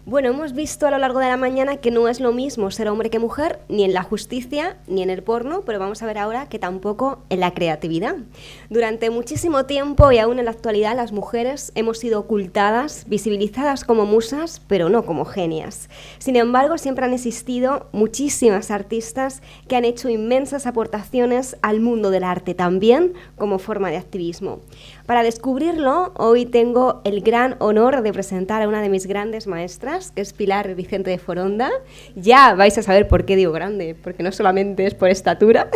Bueno, hemos visto a lo largo de la mañana que no es lo mismo ser hombre que mujer, ni en la justicia, ni en el porno, pero vamos a ver ahora que tampoco en la creatividad. Durante muchísimo tiempo y aún en la actualidad las mujeres hemos sido ocultadas, visibilizadas como musas, pero no como genias. Sin embargo, siempre han existido muchísimas artistas que han hecho inmensas aportaciones al mundo del arte también como forma de activismo. Para descubrirlo, hoy tengo el gran honor de presentar a una de mis grandes maestras, que es Pilar Vicente de Foronda. Ya vais a saber por qué digo grande, porque no solamente es por estatura.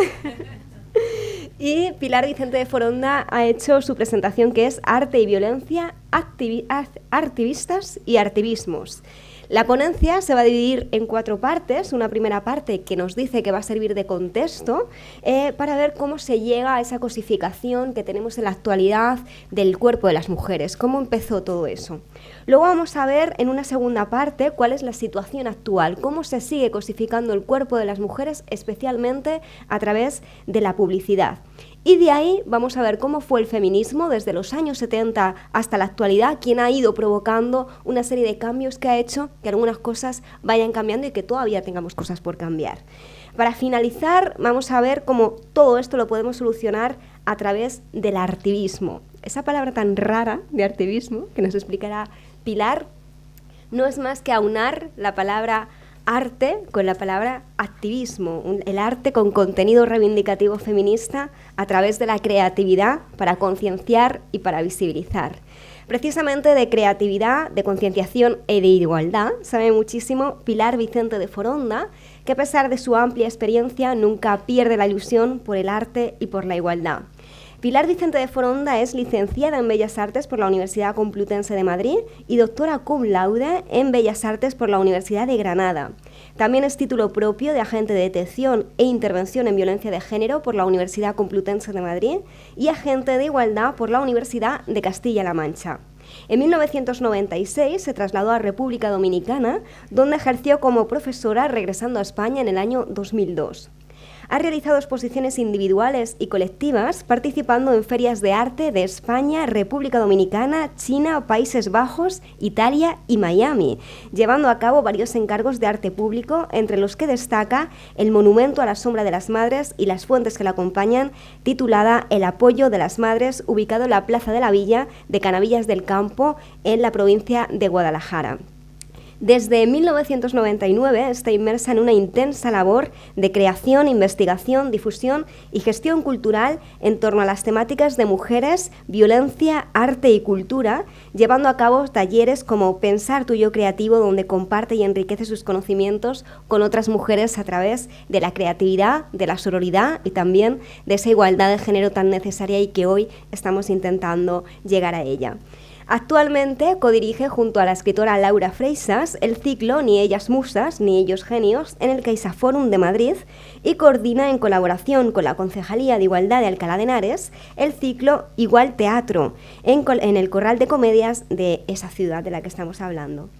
Y Pilar Vicente de Foronda ha hecho su presentación, que es Arte y Violencia, Artivistas y Artivismos. La ponencia se va a dividir en 4 partes. Una primera parte que nos dice que va a servir de contexto para ver cómo se llega a esa cosificación que tenemos en la actualidad del cuerpo de las mujeres, cómo empezó todo eso. Luego vamos a ver en una segunda parte cuál es la situación actual, cómo se sigue cosificando el cuerpo de las mujeres, especialmente a través de la publicidad. Y de ahí vamos a ver cómo fue el feminismo desde los años 70 hasta la actualidad, quién ha ido provocando una serie de cambios que ha hecho que algunas cosas vayan cambiando y que todavía tengamos cosas por cambiar. Para finalizar, vamos a ver cómo todo esto lo podemos solucionar a través del artivismo. Esa palabra tan rara de artivismo que nos explicará Pilar no es más que aunar la palabra arte con la palabra activismo, el arte con contenido reivindicativo feminista a través de la creatividad para concienciar y para visibilizar. Precisamente de creatividad, de concienciación y de igualdad sabe muchísimo Pilar Vicente de Foronda, que a pesar de su amplia experiencia nunca pierde la ilusión por el arte y por la igualdad. Pilar Vicente de Foronda es licenciada en Bellas Artes por la Universidad Complutense de Madrid y doctora cum laude en Bellas Artes por la Universidad de Granada. También es título propio de agente de detección e intervención en violencia de género por la Universidad Complutense de Madrid y agente de igualdad por la Universidad de Castilla-La Mancha. En 1996 se trasladó a República Dominicana, donde ejerció como profesora regresando a España en el año 2002. Ha realizado exposiciones individuales y colectivas, participando en ferias de arte de España, República Dominicana, China, Países Bajos, Italia y Miami, llevando a cabo varios encargos de arte público, entre los que destaca el Monumento a la Sombra de las Madres y las fuentes que la acompañan, titulada El apoyo de las madres, ubicado en la Plaza de la Villa de Canavillas del Campo, en la provincia de Guadalajara. Desde 1999 está inmersa en una intensa labor de creación, investigación, difusión y gestión cultural en torno a las temáticas de mujeres, violencia, arte y cultura, llevando a cabo talleres como Pensar tu yo creativo, donde comparte y enriquece sus conocimientos con otras mujeres a través de la creatividad, de la sororidad y también de esa igualdad de género tan necesaria y que hoy estamos intentando llegar a ella. Actualmente codirige junto a la escritora Laura Freixas el ciclo Ni ellas musas, ni ellos genios en el CaixaForum de Madrid y coordina en colaboración con la Concejalía de Igualdad de Alcalá de Henares el ciclo Igual Teatro en el Corral de Comedias de esa ciudad de la que estamos hablando.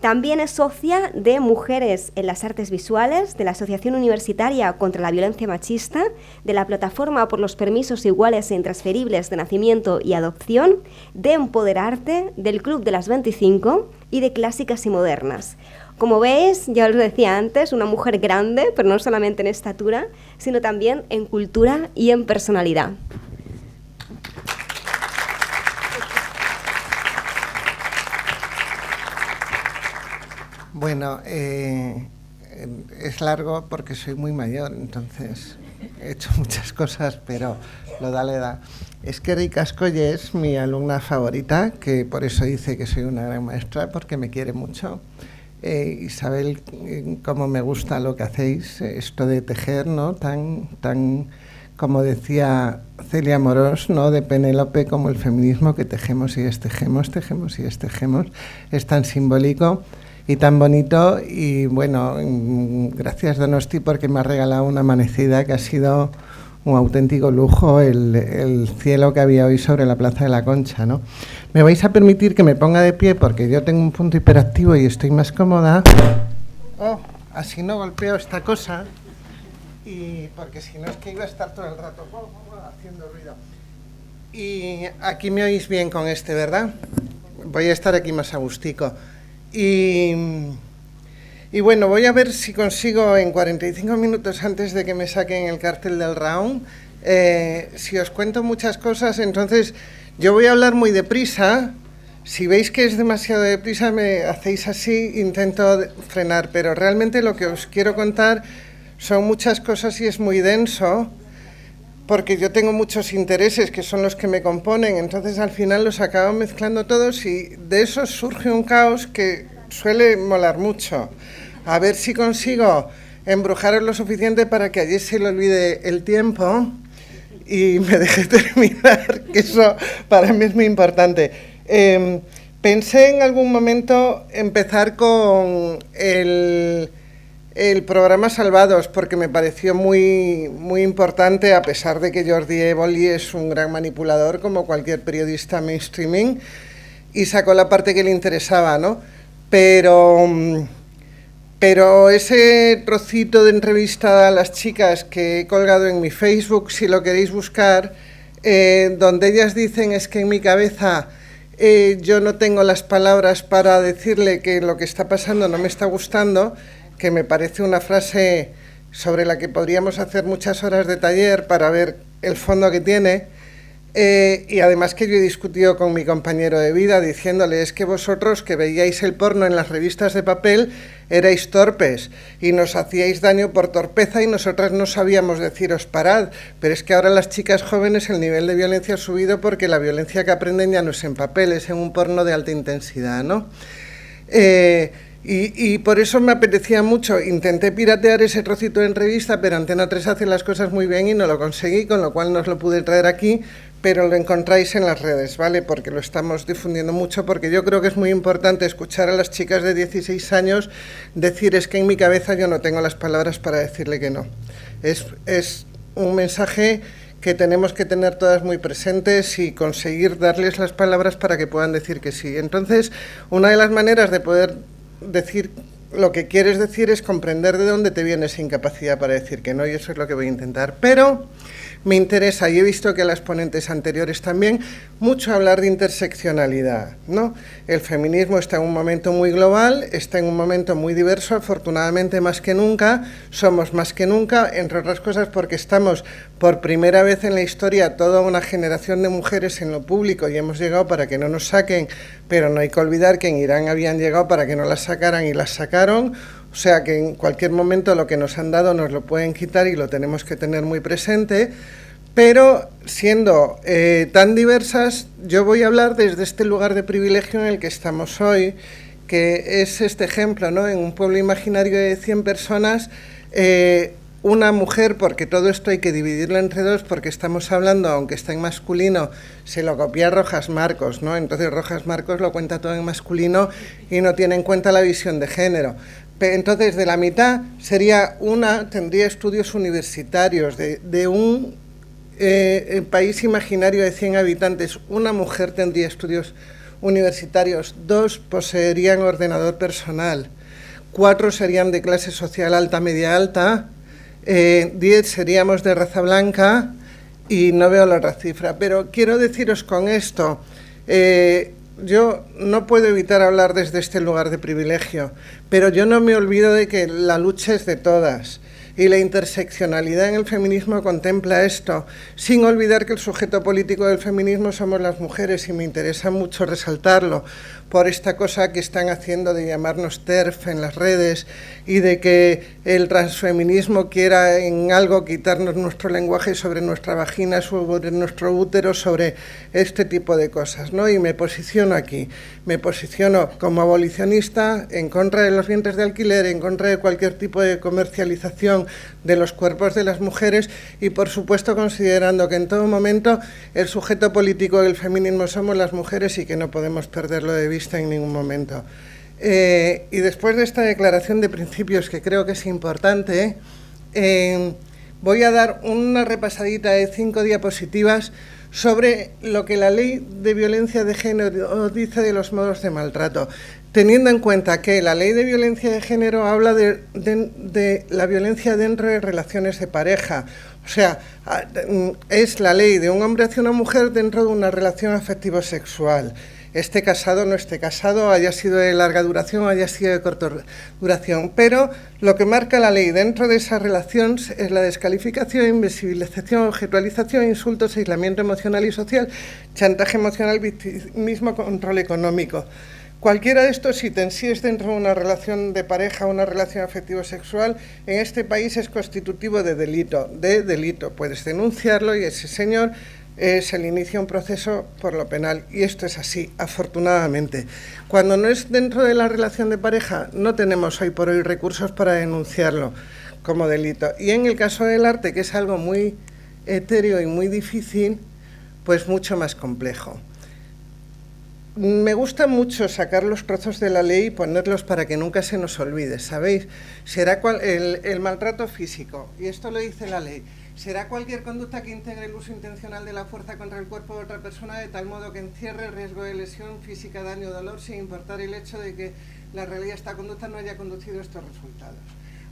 También es socia de Mujeres en las Artes Visuales, de la Asociación Universitaria contra la Violencia Machista, de la Plataforma por los Permisos Iguales e Intransferibles de Nacimiento y Adopción, de Empoderarte, del Club de las 25 y de Clásicas y Modernas. Como veis, ya os lo decía antes, una mujer grande, pero no solamente en estatura, sino también en cultura y en personalidad. Bueno, es largo porque soy muy mayor, entonces he hecho muchas cosas, pero lo da la edad. Eskerrik asko es mi alumna favorita, que por eso dice que soy una gran maestra, porque me quiere mucho. Isabel, cómo me gusta lo que hacéis, esto de tejer, ¿no? Tan como decía Celia Morós, ¿no? De Penélope, como el feminismo, que tejemos y destejemos, tejemos y destejemos, es tan simbólico y tan bonito. Y bueno, gracias Donosti porque me ha regalado una amanecida que ha sido un auténtico lujo, el cielo que había hoy sobre la Plaza de la Concha, ¿no? Me vais a permitir que me ponga de pie porque yo tengo un punto hiperactivo y estoy más cómoda. Oh, así no golpeo esta cosa, y porque si no es que iba a estar todo el rato haciendo ruido. Y aquí me oís bien con este, ¿verdad? Voy a estar aquí más agustico. Y bueno, voy a ver si consigo en 45 minutos antes de que me saquen el cartel del round, si os cuento muchas cosas. Entonces yo voy a hablar muy deprisa. Si veis que es demasiado deprisa me hacéis así, intento frenar, pero realmente lo que os quiero contar son muchas cosas y es muy denso, porque yo tengo muchos intereses que son los que me componen, entonces al final los acabo mezclando todos y de eso surge un caos que suele molar mucho. A ver si consigo embrujaros lo suficiente para que allí se le olvide el tiempo y me deje terminar, que eso para mí es muy importante. Pensé en algún momento empezar con el programa Salvados, porque me pareció muy, muy importante, a pesar de que Jordi Évoli es un gran manipulador, como cualquier periodista mainstreaming, y sacó la parte que le interesaba, ¿no? Pero ese trocito de entrevista a las chicas que he colgado en mi Facebook, si lo queréis buscar, donde ellas dicen es que en mi cabeza yo no tengo las palabras para decirle que lo que está pasando no me está gustando, que me parece una frase sobre la que podríamos hacer muchas horas de taller para ver el fondo que tiene, y además que yo he discutido con mi compañero de vida diciéndole es que vosotros que veíais el porno en las revistas de papel erais torpes y nos hacíais daño por torpeza y nosotras no sabíamos deciros parad, pero es que ahora las chicas jóvenes el nivel de violencia ha subido porque la violencia que aprenden ya no es en papel, es en un porno de alta intensidad, ¿no? Y por eso me apetecía mucho, intenté piratear ese trocito de entrevista, pero Antena 3 hace las cosas muy bien y no lo conseguí, con lo cual no os lo pude traer aquí, pero lo encontráis en las redes, ¿vale? Porque lo estamos difundiendo mucho, porque yo creo que es muy importante escuchar a las chicas de 16 años decir es que en mi cabeza yo no tengo las palabras para decirle que no. Es un mensaje que tenemos que tener todas muy presentes y conseguir darles las palabras para que puedan decir que sí. Entonces, una de las maneras de poder decir lo que quieres decir es comprender de dónde te viene esa incapacidad para decir que no, y eso es lo que voy a intentar. Pero me interesa, y he visto que las ponentes anteriores también, mucho hablar de interseccionalidad, ¿no? El feminismo está en un momento muy global, está en un momento muy diverso, afortunadamente más que nunca, somos más que nunca, entre otras cosas porque estamos por primera vez en la historia toda una generación de mujeres en lo público y hemos llegado para que no nos saquen, pero no hay que olvidar que en Irán habían llegado para que no las sacaran y las sacaron. O sea que en cualquier momento lo que nos han dado nos lo pueden quitar y lo tenemos que tener muy presente, pero siendo tan diversas, yo voy a hablar desde este lugar de privilegio en el que estamos hoy, que es este ejemplo, ¿no? En un pueblo imaginario de 100 personas, una mujer, porque todo esto hay que dividirlo entre dos, porque estamos hablando, aunque está en masculino, se lo copia Rojas Marcos, ¿no? Entonces Rojas Marcos lo cuenta todo en masculino y no tiene en cuenta la visión de género. Entonces, de la mitad sería tendría estudios universitarios de un país imaginario de 100 habitantes. Una mujer tendría estudios universitarios, 2 poseerían ordenador personal, 4 serían de clase social alta, media alta, 10 seríamos de raza blanca y no veo la otra cifra. Pero quiero deciros con esto, yo no puedo evitar hablar desde este lugar de privilegio, pero yo no me olvido de que la lucha es de todas y la interseccionalidad en el feminismo contempla esto, sin olvidar que el sujeto político del feminismo somos las mujeres y me interesa mucho resaltarlo por esta cosa que están haciendo de llamarnos TERF en las redes y de que el transfeminismo quiera en algo quitarnos nuestro lenguaje sobre nuestra vagina, sobre nuestro útero, sobre este tipo de cosas, ¿no? Y me posiciono aquí, me posiciono como abolicionista en contra de los vientres de alquiler, en contra de cualquier tipo de comercialización de los cuerpos de las mujeres y, por supuesto, considerando que en todo momento el sujeto político del feminismo somos las mujeres y que no podemos perderlo de vista en ningún momento. Y después de esta declaración de principios que creo que es importante, voy a dar una repasadita de 5 diapositivas sobre lo que la ley de violencia de género dice de los modos de maltrato, teniendo en cuenta que la ley de violencia de género habla de la violencia dentro de relaciones de pareja. O sea, es la ley de un hombre hacia una mujer dentro de una relación afectivo-sexual. esté casado o no esté casado, haya sido de larga duración o haya sido de corta duración. Pero lo que marca la ley dentro de esa relación es la descalificación, invisibilización, objetualización, insultos, aislamiento emocional y social, chantaje emocional, victimismo, control económico. Cualquiera de estos ítems, si es dentro de una relación de pareja o una relación afectivo-sexual, en este país es constitutivo de delito. Puedes denunciarlo y ese señor se le inicia un proceso por lo penal. Y esto es así, afortunadamente. Cuando no es dentro de la relación de pareja, no tenemos hoy por hoy recursos para denunciarlo como delito. Y en el caso del arte, que es algo muy etéreo y muy difícil, pues mucho más complejo. Me gusta mucho sacar los trozos de la ley y ponerlos para que nunca se nos olvide, ¿sabéis? Será el maltrato físico, y esto lo dice la ley, será cualquier conducta que integre el uso intencional de la fuerza contra el cuerpo de otra persona de tal modo que encierre riesgo de lesión física, daño o dolor, sin importar el hecho de que la realidad de esta conducta no haya conducido a estos resultados.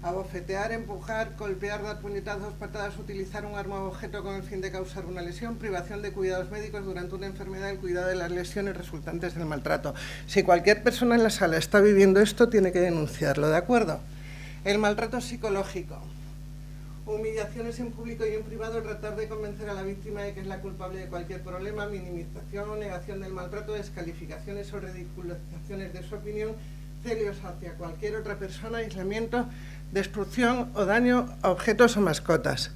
Abofetear, empujar, golpear, dar puñetazos, patadas, utilizar un arma o objeto con el fin de causar una lesión, privación de cuidados médicos durante una enfermedad, el cuidado de las lesiones resultantes del maltrato. Si cualquier persona en la sala está viviendo esto, tiene que denunciarlo, ¿de acuerdo? El maltrato psicológico. Humillaciones en público y en privado, tratar de convencer a la víctima de que es la culpable de cualquier problema, minimización o negación del maltrato, descalificaciones o ridiculizaciones de su opinión, celios hacia cualquier otra persona, aislamiento, destrucción o daño a objetos o mascotas.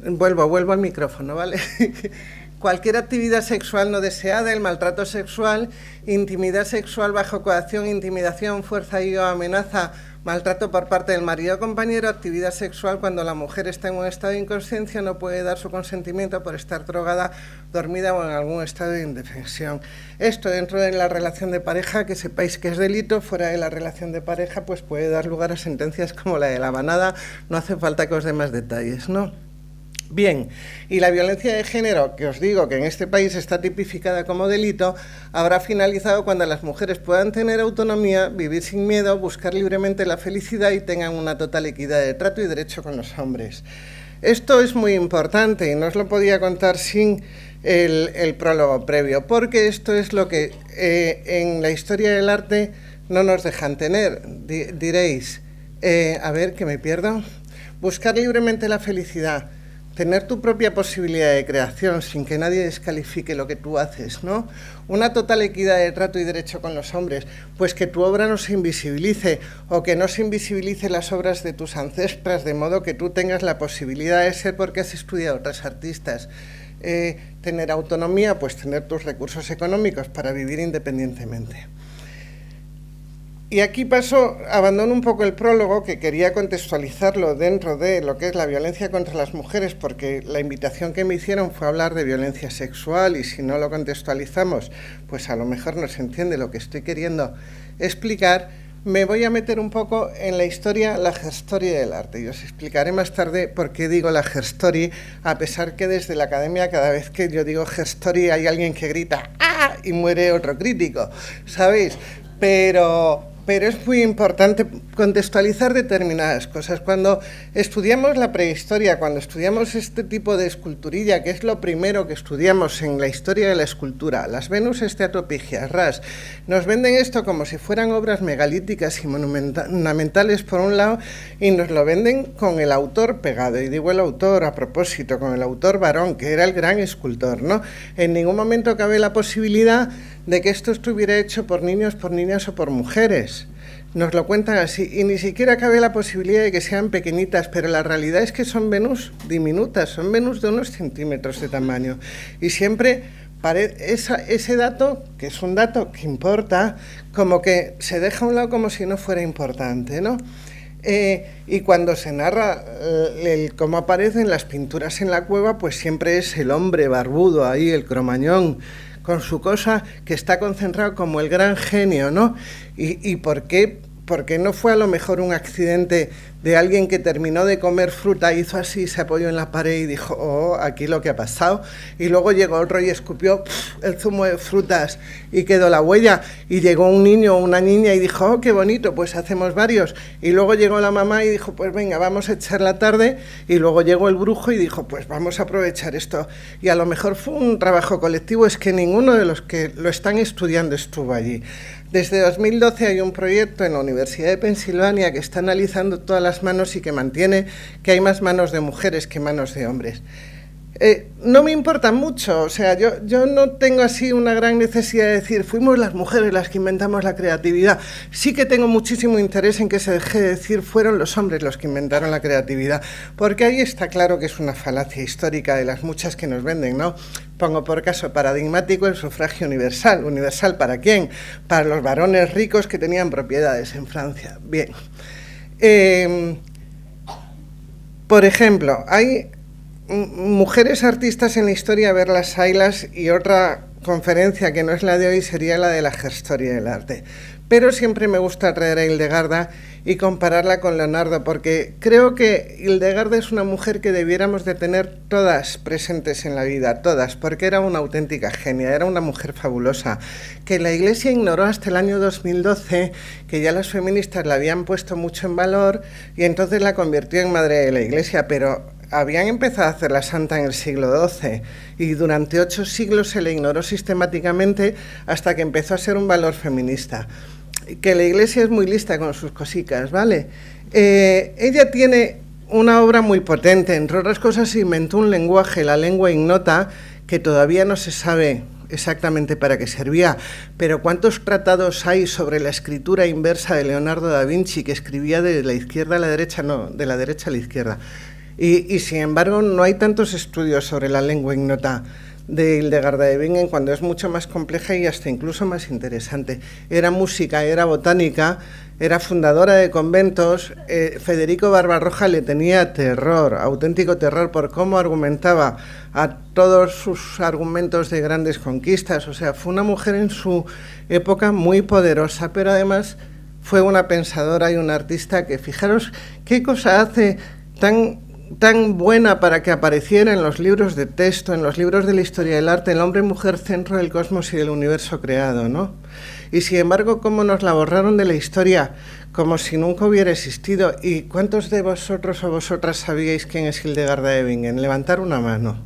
Vuelvo al micrófono, ¿vale? Cualquier actividad sexual no deseada, el maltrato sexual, intimidad sexual bajo coacción, intimidación, fuerza y o amenaza, maltrato por parte del marido o compañero, actividad sexual cuando la mujer está en un estado de inconsciencia, no puede dar su consentimiento por estar drogada, dormida o en algún estado de indefensión. Esto dentro de la relación de pareja, que sepáis que es delito, fuera de la relación de pareja pues puede dar lugar a sentencias como la de la manada, no hace falta que os dé más detalles, ¿no? Bien, y la violencia de género, que os digo que en este país está tipificada como delito, habrá finalizado cuando las mujeres puedan tener autonomía, vivir sin miedo, buscar libremente la felicidad y tengan una total equidad de trato y derecho con los hombres. Esto es muy importante y no os lo podía contar sin el prólogo previo, porque esto es lo que en la historia del arte no nos dejan tener. Diréis, a ver, que me pierdo. Buscar libremente la felicidad. Tener tu propia posibilidad de creación sin que nadie descalifique lo que tú haces, ¿no? Una total equidad de trato y derecho con los hombres, pues que tu obra no se invisibilice o que no se invisibilice las obras de tus ancestras, de modo que tú tengas la posibilidad de ser porque has estudiado otras artistas. Tener autonomía, pues tener tus recursos económicos para vivir independientemente. Y aquí abandono un poco el prólogo, que quería contextualizarlo dentro de lo que es la violencia contra las mujeres, porque la invitación que me hicieron fue hablar de violencia sexual y si no lo contextualizamos, pues a lo mejor no se entiende lo que estoy queriendo explicar. Me voy a meter un poco en la historia, la herstory del arte, y os explicaré más tarde por qué digo la herstory, a pesar que desde la academia cada vez que yo digo herstory hay alguien que grita ¡ah! Y muere otro crítico, ¿sabéis? Pero es muy importante contextualizar determinadas cosas. Cuando estudiamos la prehistoria, cuando estudiamos este tipo de esculturilla, que es lo primero que estudiamos en la historia de la escultura, las Venus Steatopigias, Ras, nos venden esto como si fueran obras megalíticas y monumentales por un lado, y nos lo venden con el autor pegado. Y digo el autor a propósito, con el autor varón, que era el gran escultor, ¿no? En ningún momento cabe la posibilidad de que esto estuviera hecho por niños, por niñas o por mujeres. Nos lo cuentan así, y ni siquiera cabe la posibilidad de que sean pequeñitas, pero la realidad es que son Venus diminutas, son Venus de unos centímetros de tamaño. Y siempre ese dato, que es un dato que importa, como que se deja a un lado como si no fuera importante, ¿no? Y cuando se narra cómo aparecen las pinturas en la cueva, pues siempre es el hombre barbudo ahí, el cromañón, con su cosa que está concentrado como el gran genio, ¿no? ¿Y por qué porque no fue a lo mejor un accidente de alguien que terminó de comer fruta, hizo así, se apoyó en la pared y dijo, oh, aquí lo que ha pasado, y luego llegó otro y escupió el zumo de frutas y quedó la huella, y llegó un niño o una niña y dijo, oh, qué bonito, pues hacemos varios, y luego llegó la mamá y dijo, pues venga, vamos a echar la tarde, y luego llegó el brujo y dijo, pues vamos a aprovechar esto, y a lo mejor fue un trabajo colectivo, es que ninguno de los que lo están estudiando estuvo allí. Desde 2012 hay un proyecto en la Universidad de Pensilvania que está analizando todas las manos y que mantiene que hay más manos de mujeres que manos de hombres. No me importa mucho, o sea, yo no tengo así una gran necesidad de decir, fuimos las mujeres las que inventamos la creatividad. Sí que tengo muchísimo interés en que se deje de decir, fueron los hombres los que inventaron la creatividad, porque ahí está claro que es una falacia histórica de las muchas que nos venden, ¿no? Pongo por caso paradigmático el sufragio universal. ¿Universal para quién? Para los varones ricos que tenían propiedades en Francia. Bien. Por ejemplo, hay mujeres artistas en la historia, ver las Aylas, y otra conferencia que no es la de hoy sería la de la gestoría del arte. Pero siempre me gusta traer a Hildegarda y compararla con Leonardo, porque creo que Hildegarda es una mujer que debiéramos de tener todas presentes en la vida, todas, porque era una auténtica genia, era una mujer fabulosa, que la Iglesia ignoró hasta el año 2012, que ya las feministas la habían puesto mucho en valor, y entonces la convirtió en madre de la Iglesia, pero habían empezado a hacer la santa en el siglo XII y durante 8 siglos se le ignoró sistemáticamente hasta que empezó a ser un valor feminista. Que la Iglesia es muy lista con sus cositas, ¿vale? Ella tiene una obra muy potente, entre otras cosas inventó un lenguaje, la lengua ignota, que todavía no se sabe exactamente para qué servía, pero ¿cuántos tratados hay sobre la escritura inversa de Leonardo da Vinci, que escribía de la izquierda a la derecha? No, de la derecha a la izquierda. Y sin embargo no hay tantos estudios sobre la lengua ignota de Hildegarda de Bingen, cuando es mucho más compleja y hasta incluso más interesante. Era música, era botánica, era fundadora de conventos. Federico Barbarroja le tenía terror, auténtico terror, por cómo argumentaba a todos sus argumentos de grandes conquistas. O sea, fue una mujer en su época muy poderosa, pero además fue una pensadora y una artista que, fijaros qué cosa hace tan buena para que apareciera en los libros de texto, en los libros de la historia del arte, el hombre-mujer centro del cosmos y del universo creado, ¿no? Y sin embargo, cómo nos la borraron de la historia, como si nunca hubiera existido. ¿Y cuántos de vosotros o vosotras sabíais quién es Hildegarda de Bingen? Levantar una mano.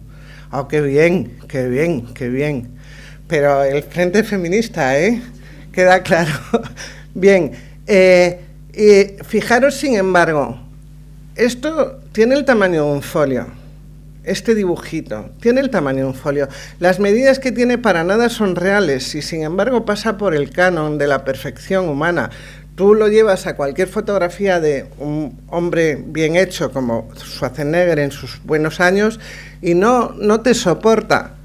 ¡Oh, qué bien, qué bien, qué bien! Pero el frente feminista, queda claro. Bien, fijaros, sin embargo, esto tiene el tamaño de un folio, este dibujito, tiene el tamaño de un folio. Las medidas que tiene para nada son reales y sin embargo pasa por el canon de la perfección humana. Tú lo llevas a cualquier fotografía de un hombre bien hecho como Schwarzenegger en sus buenos años y no te soporta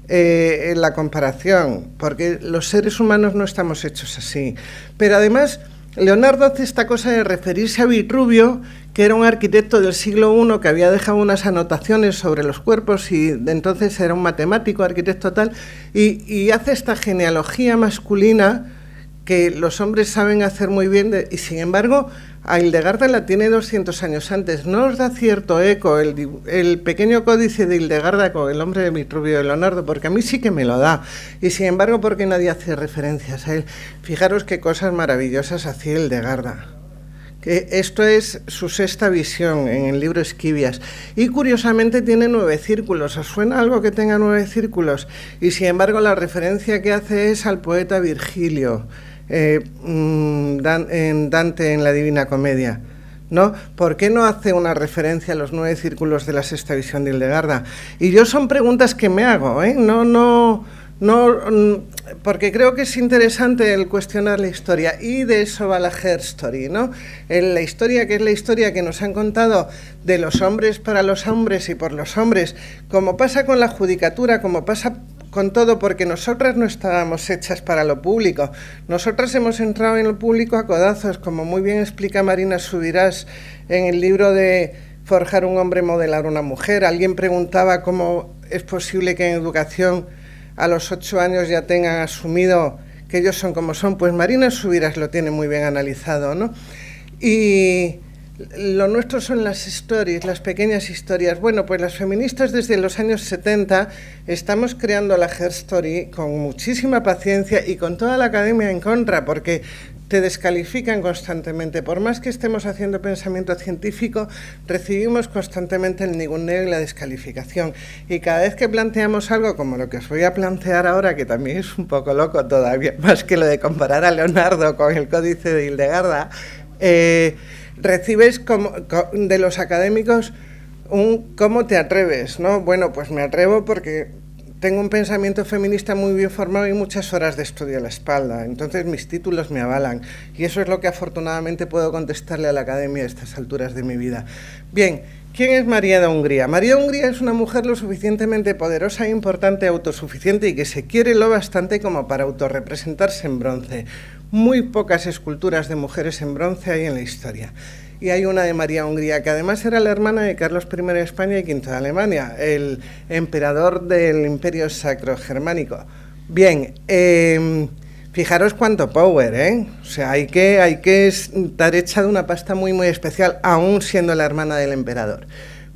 la comparación, porque los seres humanos no estamos hechos así. Pero además Leonardo hace esta cosa de referirse a Vitruvio, que era un arquitecto del siglo I que había dejado unas anotaciones sobre los cuerpos y de entonces era un matemático, arquitecto tal, y hace esta genealogía masculina que los hombres saben hacer muy bien, y sin embargo a Hildegarda la tiene 200 años antes. ¿No os da cierto eco el pequeño códice de Hildegarda con el hombre de Vitruvio de Leonardo? Porque a mí sí que me lo da, y sin embargo, ¿por qué nadie hace referencias a él? Fijaros qué cosas maravillosas hacía Hildegarda. Que esto es su sexta visión en el libro Esquivias, y curiosamente tiene 9 círculos. ¿Os suena algo que tenga 9 círculos? Y sin embargo la referencia que hace es al poeta Virgilio, en Dante en la Divina Comedia, ¿no? ¿Por qué no hace una referencia a los 9 círculos de la sexta visión de Hildegarda? Y yo son preguntas que me hago, no, porque creo que es interesante el cuestionar la historia, y de eso va la Herstory, ¿no? La historia, que es la historia que nos han contado de los hombres para los hombres y por los hombres, como pasa con la judicatura, como pasa con todo, porque nosotras no estábamos hechas para lo público. Nosotras hemos entrado en lo público a codazos, como muy bien explica Marina Subirás en el libro de Forjar un hombre, modelar una mujer. Alguien preguntaba cómo es posible que en educación a los 8 años ya tengan asumido que ellos son como son, pues Marina Subirás lo tiene muy bien analizado, ¿no? Y lo nuestro son las stories, las pequeñas historias. Bueno, pues las feministas desde los años 70 estamos creando la Her Story con muchísima paciencia y con toda la academia en contra, porque te descalifican constantemente. Por más que estemos haciendo pensamiento científico, recibimos constantemente el ninguneo y la descalificación. Y cada vez que planteamos algo como lo que os voy a plantear ahora, que también es un poco loco todavía, más que lo de comparar a Leonardo con el Códice de Hildegarda, recibes de los académicos un ¿cómo te atreves?, ¿no? Bueno, pues me atrevo porque tengo un pensamiento feminista muy bien formado y muchas horas de estudio a la espalda, entonces mis títulos me avalan y eso es lo que afortunadamente puedo contestarle a la academia a estas alturas de mi vida. Bien, ¿quién es María de Hungría? María de Hungría es una mujer lo suficientemente poderosa, importante, autosuficiente y que se quiere lo bastante como para autorrepresentarse en bronce. Muy pocas esculturas de mujeres en bronce hay en la historia. Y hay una de María Hungría, que además era la hermana de Carlos I de España y V de Alemania, el emperador del Imperio Sacro Germánico. Bien, fijaros cuánto power, ¿eh? O sea, hay que estar hecha de una pasta muy, muy especial, aún siendo la hermana del emperador.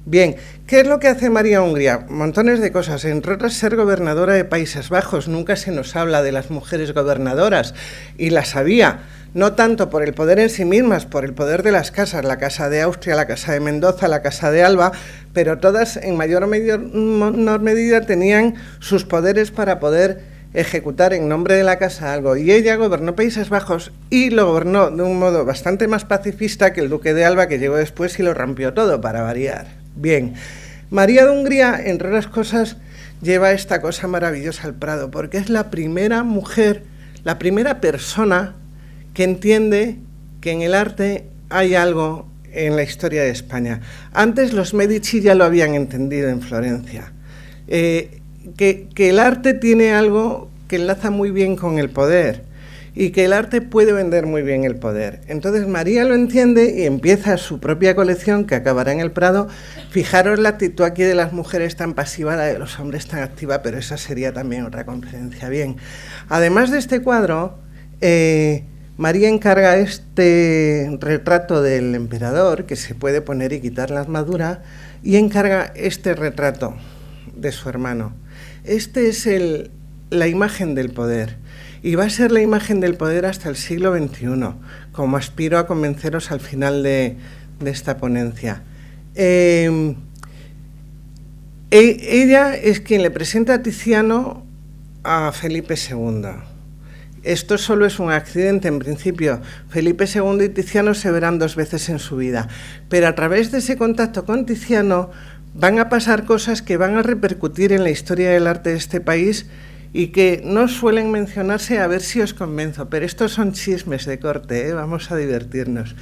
Bien, ¿qué es lo que hace María Hungría? Montones de cosas, entre otras ser gobernadora de Países Bajos. Nunca se nos habla de las mujeres gobernadoras, y las había. No tanto por el poder en sí mismas, por el poder de las casas, la Casa de Austria, la Casa de Mendoza, la Casa de Alba, pero todas en mayor o menor medida tenían sus poderes para poder ejecutar en nombre de la casa algo. Y ella gobernó Países Bajos y lo gobernó de un modo bastante más pacifista que el duque de Alba, que llegó después y lo rompió todo, para variar. Bien, María de Hungría, entre otras cosas, lleva esta cosa maravillosa al Prado, porque es la primera mujer, la primera persona que entiende que en el arte hay algo en la historia de España. Antes los Medici ya lo habían entendido en Florencia, que el arte tiene algo que enlaza muy bien con el poder y que el arte puede vender muy bien el poder. Entonces María lo entiende y empieza su propia colección que acabará en el Prado. Fijaros la actitud aquí de las mujeres tan pasiva, la de los hombres tan activa, pero esa sería también otra conferencia. Bien, además de este cuadro, María encarga este retrato del emperador, que se puede poner y quitar la armadura, y encarga este retrato de su hermano. Este es la imagen del poder, y va a ser la imagen del poder hasta el siglo XXI, como aspiro a convenceros al final de esta ponencia. Ella es quien le presenta a Tiziano a Felipe II. Esto solo es un accidente en principio. Felipe II y Tiziano se verán 2 veces en su vida, pero a través de ese contacto con Tiziano van a pasar cosas que van a repercutir en la historia del arte de este país y que no suelen mencionarse, a ver si os convenzo, pero estos son chismes de corte, ¿eh? Vamos a divertirnos.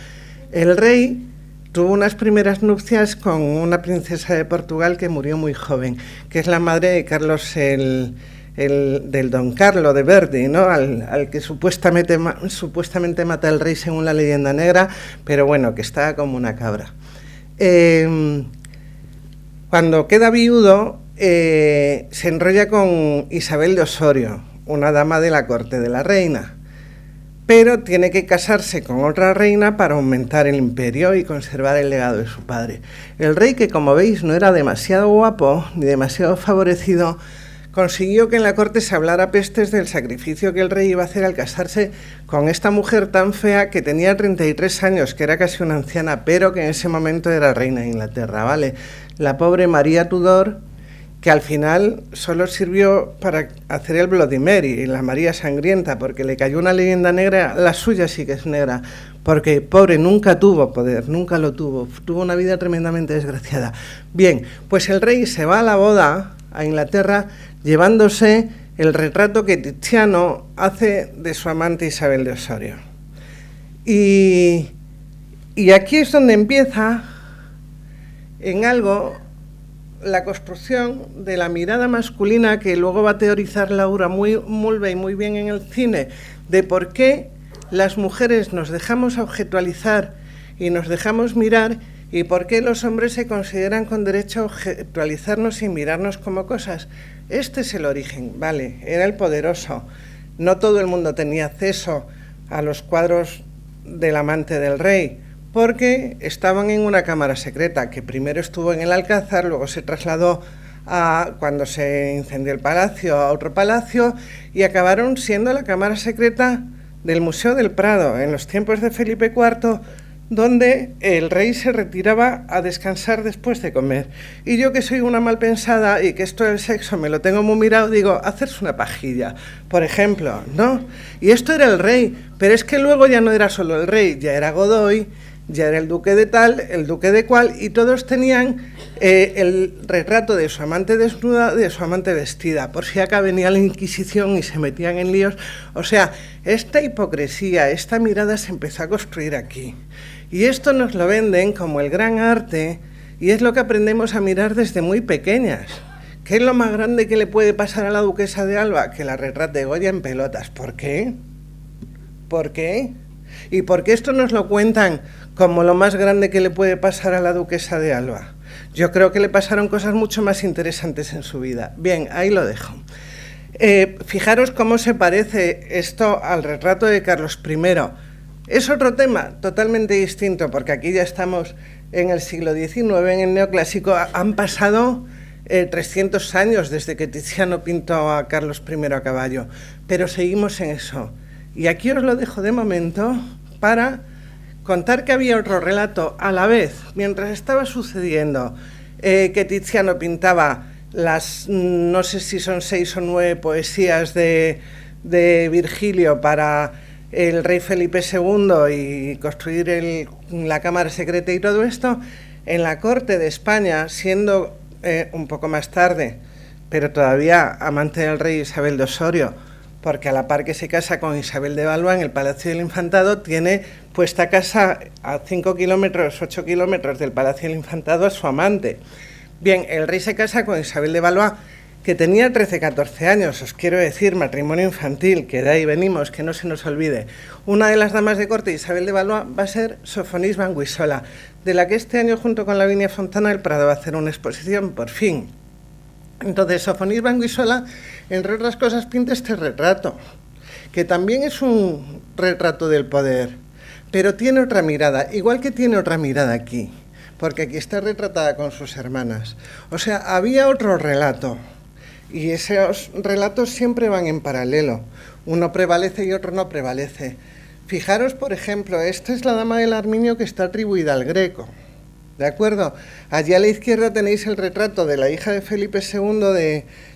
El rey tuvo unas primeras nupcias con una princesa de Portugal que murió muy joven, que es la madre de Carlos del Don Carlo de Verdi, ¿no? al que supuestamente mata el rey según la leyenda negra, pero bueno, que estaba como una cabra. Cuando queda viudo, se enrolla con Isabel de Osorio, una dama de la corte de la reina, pero tiene que casarse con otra reina para aumentar el imperio y conservar el legado de su padre. El rey, que como veis no era demasiado guapo ni demasiado favorecido, consiguió que en la corte se hablara pestes del sacrificio que el rey iba a hacer al casarse con esta mujer tan fea que tenía 33 años, que era casi una anciana, pero que en ese momento era reina de Inglaterra, ¿vale? La pobre María Tudor, que al final solo sirvió para hacer el Bloody Mary, la María Sangrienta, porque le cayó una leyenda negra. La suya sí que es negra, porque pobre nunca tuvo poder, nunca lo tuvo una vida tremendamente desgraciada. Bien, pues el rey se va a la boda a Inglaterra llevándose el retrato que Tiziano hace de su amante Isabel de Osorio. Y aquí es donde empieza en algo la construcción de la mirada masculina que luego va a teorizar Laura Mulvey muy bien en el cine, de por qué las mujeres nos dejamos objetualizar y nos dejamos mirar, y por qué los hombres se consideran con derecho a objetualizarnos y mirarnos como cosas. Este es el origen, vale, era el poderoso. no todo el mundo tenía acceso a los cuadros del amante del rey, porque estaban en una cámara secreta, que primero estuvo en el Alcázar, luego se trasladó cuando se incendió el palacio, a otro palacio, y acabaron siendo la cámara secreta del Museo del Prado, en los tiempos de Felipe IV, donde el rey se retiraba a descansar después de comer. Y yo, que soy una mal pensada y que esto del sexo me lo tengo muy mirado, digo, hacerse una pajilla, por ejemplo, ¿no? Y esto era el rey, pero es que luego ya no era solo el rey, ya era Godoy, ya era el duque de tal, el duque de cual, y todos tenían el retrato de su amante desnuda, de su amante vestida, por si acá venía la Inquisición y se metían en líos. O sea, esta hipocresía, esta mirada se empezó a construir aquí. Y esto nos lo venden como el gran arte, y es lo que aprendemos a mirar desde muy pequeñas. ¿Qué es lo más grande que le puede pasar a la duquesa de Alba? Que la retrate Goya en pelotas. ¿Por qué? ¿Por qué? ¿Y por qué esto nos lo cuentan como lo más grande que le puede pasar a la duquesa de Alba? Yo creo que le pasaron cosas mucho más interesantes en su vida. Bien, ahí lo dejo. Fijaros cómo se parece esto al retrato de Carlos I. Es otro tema totalmente distinto, porque aquí ya estamos en el siglo XIX, en el neoclásico. Han pasado 300 años desde que Tiziano pintó a Carlos I a caballo, pero seguimos en eso. Y aquí os lo dejo de momento para contar que había otro relato a la vez, mientras estaba sucediendo que Tiziano pintaba las, no sé si son 6 o 9 poesías de Virgilio para el rey Felipe II y construir la cámara secreta y todo esto, en la corte de España, siendo un poco más tarde, pero todavía amante del rey Isabel de Osorio, porque a la par que se casa con Isabel de Valois en el Palacio del Infantado, tiene puesta casa a 5 kilómetros, 8 kilómetros del Palacio del Infantado a su amante. Bien, el rey se casa con Isabel de Valois, que tenía 13, 14 años, os quiero decir, matrimonio infantil, que de ahí venimos, que no se nos olvide. Una de las damas de corte de Isabel de Valois va a ser Sofonis Banguissola, de la que este año, junto con Lavinia Fontana, el Prado va a hacer una exposición, por fin. Entonces, Sofonis Banguissola, entre otras cosas, pinta este retrato, que también es un retrato del poder, pero tiene otra mirada, igual que tiene otra mirada aquí, porque aquí está retratada con sus hermanas. O sea, había otro relato, y esos relatos siempre van en paralelo. Uno prevalece y otro no prevalece. Fijaros, por ejemplo, esta es la dama del Arminio que está atribuida al Greco. ¿De acuerdo? Allí a la izquierda tenéis el retrato de la hija de Felipe II,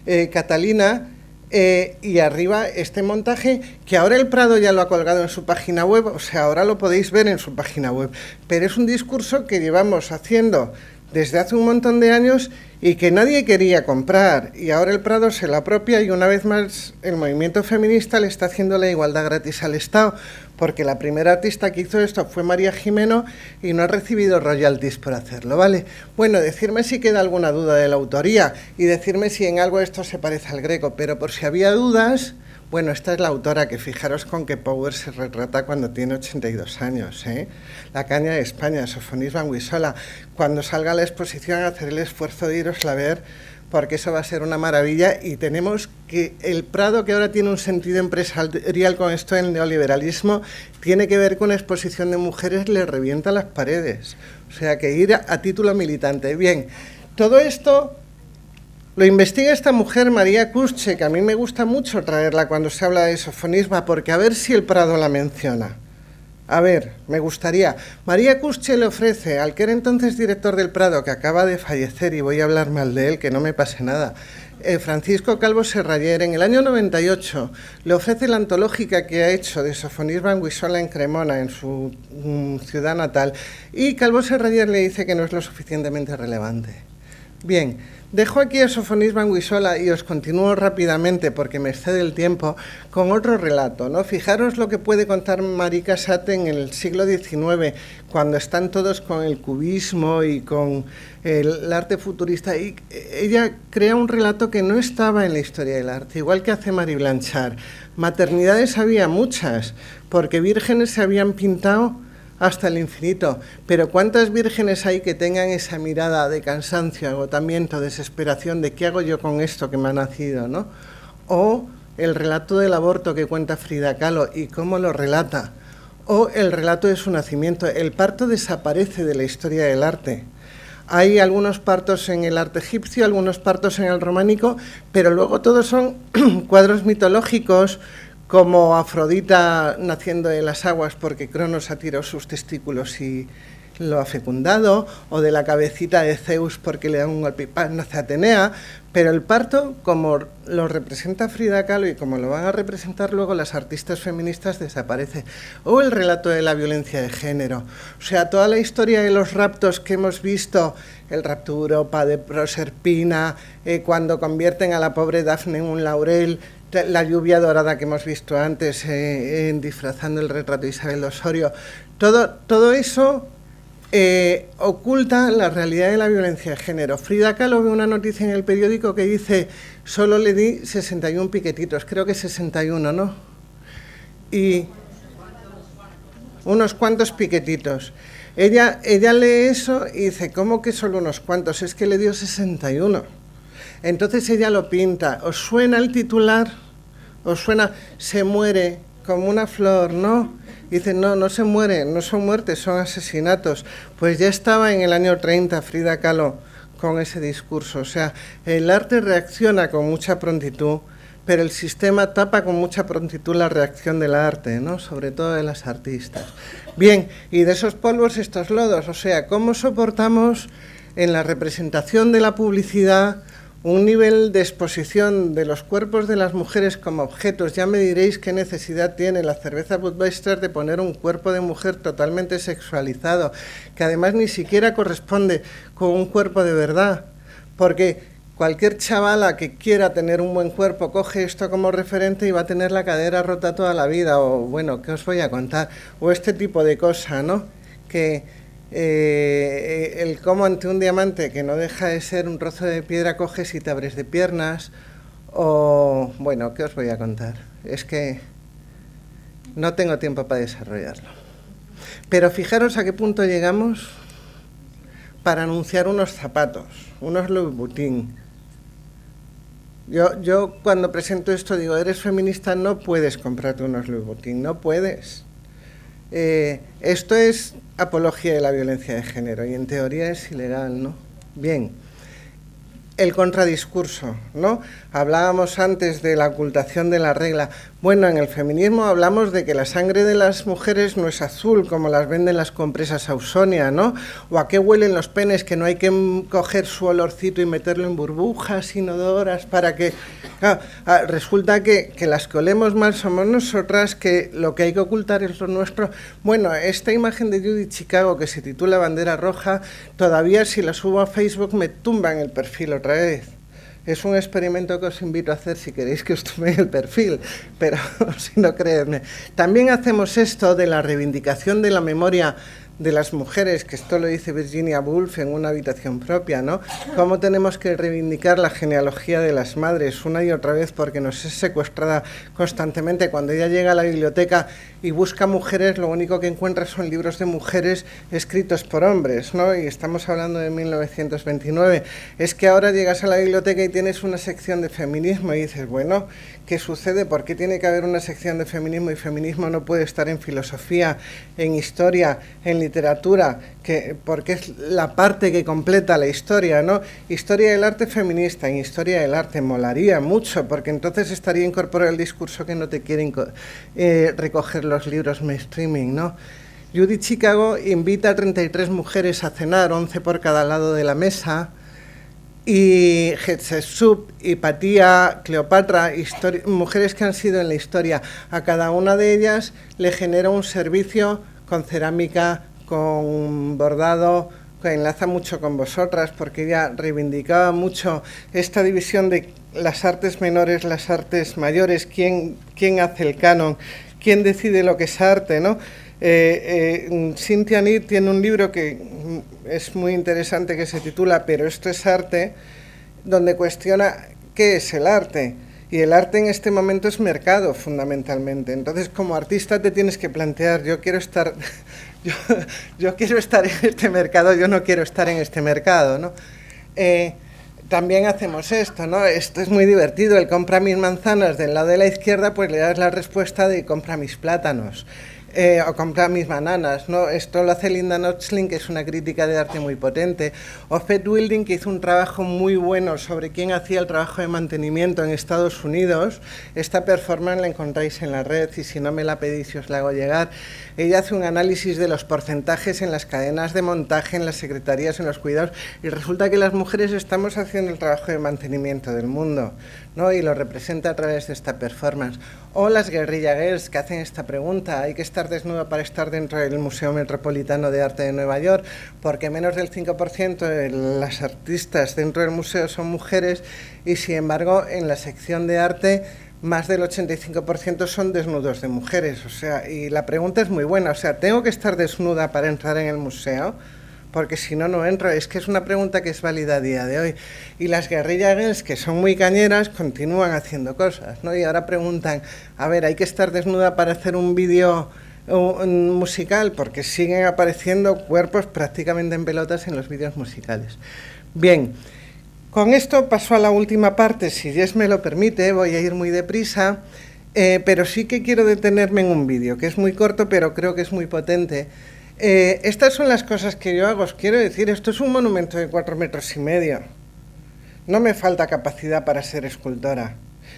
de Catalina, y arriba este montaje, que ahora el Prado ya lo ha colgado en su página web, o sea, ahora lo podéis ver en su página web. Pero es un discurso que llevamos haciendo desde hace un montón de años y que nadie quería comprar, y ahora el Prado se lo apropia, y una vez más el movimiento feminista le está haciendo la igualdad gratis al Estado, porque la primera artista que hizo esto fue María Jimeno y no ha recibido royalties por hacerlo, ¿vale? Bueno, decirme si queda alguna duda de la autoría y decirme si en algo esto se parece al Greco, pero por si había dudas, bueno, esta es la autora, que fijaros con qué power se retrata cuando tiene 82 años, ¿eh? La caña de España, Sofonis Banguissola. Cuando salga la exposición, hacer el esfuerzo de irosla a ver, porque eso va a ser una maravilla, y tenemos que el Prado, que ahora tiene un sentido empresarial con esto del neoliberalismo, tiene que ver con una exposición de mujeres, le revienta las paredes. O sea, que ir a título militante. Bien, todo esto lo investiga esta mujer, María Kuschke, que a mí me gusta mucho traerla cuando se habla de sofonismo, porque a ver si el Prado la menciona. A ver, me gustaría. María Kuschke le ofrece al que era entonces director del Prado, que acaba de fallecer, y voy a hablar mal de él, que no me pase nada, Francisco Calvo Serraller, en el año 98, le ofrece la antológica que ha hecho de Sofonis Banguissola en Cremona, en su ciudad natal, y Calvo Serraller le dice que no es lo suficientemente relevante. Bien, dejo aquí a Sofonis Banguissola y os continúo rápidamente, porque me excede el tiempo, con otro relato, ¿no? Fijaros lo que puede contar Marie Cassatt en el siglo XIX, cuando están todos con el cubismo y con el arte futurista, y ella crea un relato que no estaba en la historia del arte, igual que hace Marie Blanchard. Maternidades había muchas, porque vírgenes se habían pintado hasta el infinito, pero ¿cuántas vírgenes hay que tengan esa mirada de cansancio, agotamiento, desesperación, de qué hago yo con esto que me ha nacido, ¿no? O el relato del aborto que cuenta Frida Kahlo y cómo lo relata, o el relato de su nacimiento. El parto desaparece de la historia del arte. Hay algunos partos en el arte egipcio, algunos partos en el románico, pero luego todos son cuadros mitológicos, como Afrodita naciendo de las aguas porque Cronos ha tirado sus testículos y lo ha fecundado, o de la cabecita de Zeus porque le da un golpe y nace Atenea, pero el parto, como lo representa Frida Kahlo y como lo van a representar luego las artistas feministas, desaparece. O el relato de la violencia de género, o sea, toda la historia de los raptos que hemos visto, el rapto de Europa, de Proserpina, cuando convierten a la pobre Dafne en un laurel, la lluvia dorada que hemos visto antes, disfrazando el retrato de Isabel Osorio, todo eso oculta la realidad de la violencia de género. Frida Kahlo ve una noticia en el periódico que dice: solo le di 61 piquetitos, creo que 61, ¿no? Y unos cuantos piquetitos. Ella lee eso y dice: ¿cómo que solo unos cuantos? Es que le dio 61. Entonces ella lo pinta. ¿Os suena el titular? ¿Os suena? Se muere como una flor, ¿no? Dice, no se muere, no son muertes, son asesinatos. Pues ya estaba en el año 30 Frida Kahlo con ese discurso. O sea, el arte reacciona con mucha prontitud, pero el sistema tapa con mucha prontitud la reacción del arte, ¿no? Sobre todo de las artistas. Bien, y de esos polvos estos lodos, o sea, ¿cómo soportamos en la representación de la publicidad un nivel de exposición de los cuerpos de las mujeres como objetos? Ya me diréis qué necesidad tiene la cerveza Budweiser de poner un cuerpo de mujer totalmente sexualizado, que además ni siquiera corresponde con un cuerpo de verdad, porque cualquier chavala que quiera tener un buen cuerpo coge esto como referente y va a tener la cadera rota toda la vida, o bueno, ¿qué os voy a contar? O este tipo de cosa, ¿no? Que el cómo ante un diamante que no deja de ser un trozo de piedra coges y te abres de piernas, o bueno, ¿qué os voy a contar? Es que no tengo tiempo para desarrollarlo. Pero fijaros a qué punto llegamos para anunciar unos zapatos, unos Louis Vuitton. Yo cuando presento esto digo, eres feminista, no puedes comprarte unos Louis Vuitton, no puedes. Esto es apología de la violencia de género y en teoría es ilegal, ¿no? Bien, el contradiscurso, ¿no? Hablábamos antes de la ocultación de la regla. Bueno, en el feminismo hablamos de que la sangre de las mujeres no es azul, como las venden las compresas Ausonia, ¿no? O a qué huelen los penes, que no hay que coger su olorcito y meterlo en burbujas inodoras para que... resulta que las que olemos mal somos nosotras, que lo que hay que ocultar es lo nuestro. Bueno, esta imagen de Judy Chicago que se titula Bandera Roja, todavía si la subo a Facebook me tumban el perfil otra vez. Es un experimento que os invito a hacer si queréis que os tumben el perfil, pero si no, creedme. También hacemos esto de la reivindicación de la memoria de las mujeres, que esto lo dice Virginia Woolf en Una habitación propia, ¿no? Cómo tenemos que reivindicar la genealogía de las madres una y otra vez porque nos es secuestrada constantemente. Cuando ella llega a la biblioteca y busca mujeres, lo único que encuentra son libros de mujeres escritos por hombres, ¿no? Y estamos hablando de 1929. Es que ahora llegas a la biblioteca y tienes una sección de feminismo y dices, bueno, ¿qué sucede? ¿Por qué tiene que haber una sección de feminismo y feminismo no puede estar en filosofía, en historia, en literatura, porque es la parte que completa la historia, ¿no? Historia del arte feminista, en historia del arte molaría mucho, porque entonces estaría incorporado el discurso que no te quieren recoger los libros mainstreaming, ¿no? Judy Chicago invita a 33 mujeres a cenar, 11 por cada lado de la mesa, y Hatshepsut, Hipatia, Cleopatra, mujeres que han sido en la historia. A cada una de ellas le genera un servicio con cerámica, con bordado, que enlaza mucho con vosotras, porque ella reivindicaba mucho esta división de las artes menores, las artes mayores, quién hace el canon, quién decide lo que es arte, ¿no? Cynthia Need tiene un libro que es muy interesante que se titula Pero esto es arte, donde cuestiona qué es el arte. Y el arte en este momento es mercado, fundamentalmente. Entonces, como artista te tienes que plantear, yo quiero estar en este mercado, yo no quiero estar en este mercado, ¿no? también hacemos esto, ¿no? Esto es muy divertido, el compra mis manzanas del lado de la izquierda, pues le das la respuesta de compra mis plátanos. O compra mis bananas, ¿no? Esto lo hace Linda Notchling, que es una crítica de arte muy potente. O Fed Wilding, que hizo un trabajo muy bueno sobre quién hacía el trabajo de mantenimiento en Estados Unidos. Esta performance la encontráis en la red y si no me la pedís os la hago llegar. Ella hace un análisis de los porcentajes en las cadenas de montaje, en las secretarías, en los cuidados, y resulta que las mujeres estamos haciendo el trabajo de mantenimiento del mundo, ¿no? Y lo representa a través de esta performance. O las Guerrilla Girls, que hacen esta pregunta: ¿hay que estar desnuda para estar dentro del Museo Metropolitano de Arte de Nueva York? Porque menos del 5% de las artistas dentro del museo son mujeres y, sin embargo, en la sección de arte más del 85% son desnudos de mujeres. O sea, y la pregunta es muy buena. O sea, ¿tengo que estar desnuda para entrar en el museo? Porque si no, no entro. Es que es una pregunta que es válida a día de hoy. Y las Guerrilla Girls, que son muy cañeras, continúan haciendo cosas, ¿no? Y ahora preguntan, a ver, ¿hay que estar desnuda para hacer un vídeo musical? Porque siguen apareciendo cuerpos prácticamente en pelotas en los vídeos musicales. Bien, con esto paso a la última parte, si Jess me lo permite, voy a ir muy deprisa, pero sí que quiero detenerme en un vídeo, que es muy corto, pero creo que es muy potente. Estas son las cosas que yo hago. Os quiero decir, esto es un monumento de 4,5 metros. No me falta capacidad para ser escultora.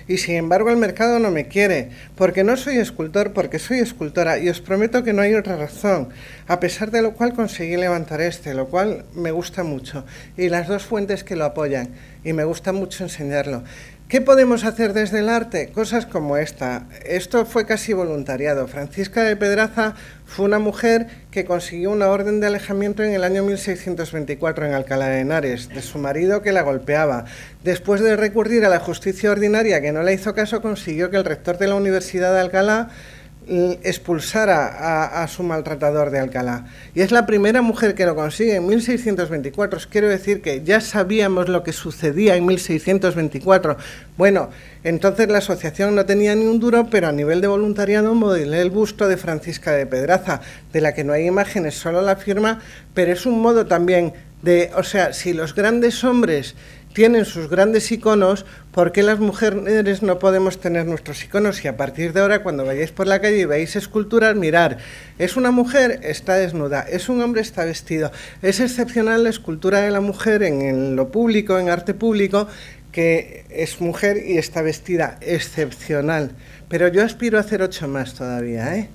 Y sin embargo el mercado no me quiere, porque no soy escultor, porque soy escultora, y os prometo que no hay otra razón, a pesar de lo cual conseguí levantar lo cual me gusta mucho, y las dos fuentes que lo apoyan, y me gusta mucho enseñarlo. ¿Qué podemos hacer desde el arte? Cosas como esta. Esto fue casi voluntariado. Francisca de Pedraza fue una mujer que consiguió una orden de alejamiento en el año 1624 en Alcalá de Henares, de su marido que la golpeaba. Después de recurrir a la justicia ordinaria, que no le hizo caso, consiguió que el rector de la Universidad de Alcalá expulsara a su maltratador de Alcalá. Y es la primera mujer que lo consigue en 1624. Os quiero decir que ya sabíamos lo que sucedía en 1624. Bueno, entonces la asociación no tenía ni un duro, pero a nivel de voluntariado modelé el busto de Francisca de Pedraza, de la que no hay imágenes, solo la firma, pero es un modo también de, o sea, si los grandes hombres tienen sus grandes iconos, ¿por qué las mujeres no podemos tener nuestros iconos? Y a partir de ahora, cuando vayáis por la calle y veáis esculturas, mirar, es una mujer, está desnuda, es un hombre, está vestido. Es excepcional la escultura de la mujer en lo público, en arte público, que es mujer y está vestida, excepcional. Pero yo aspiro a hacer 8 más todavía, ¿eh?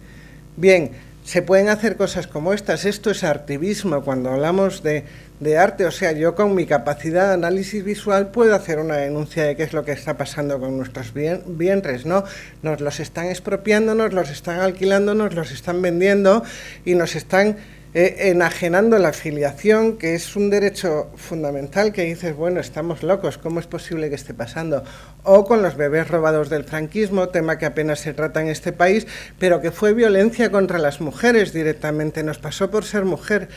Bien, se pueden hacer cosas como estas. Esto es artivismo. Cuando hablamos de arte, o sea, yo con mi capacidad de análisis visual puedo hacer una denuncia de qué es lo que está pasando con nuestros vientres, ¿no? Nos los están expropiando, nos los están alquilando, nos los están vendiendo y nos están enajenando la filiación, que es un derecho fundamental, que dices, bueno, estamos locos, ¿cómo es posible que esté pasando? O con los bebés robados del franquismo, tema que apenas se trata en este país, pero que fue violencia contra las mujeres directamente, nos pasó por ser mujer.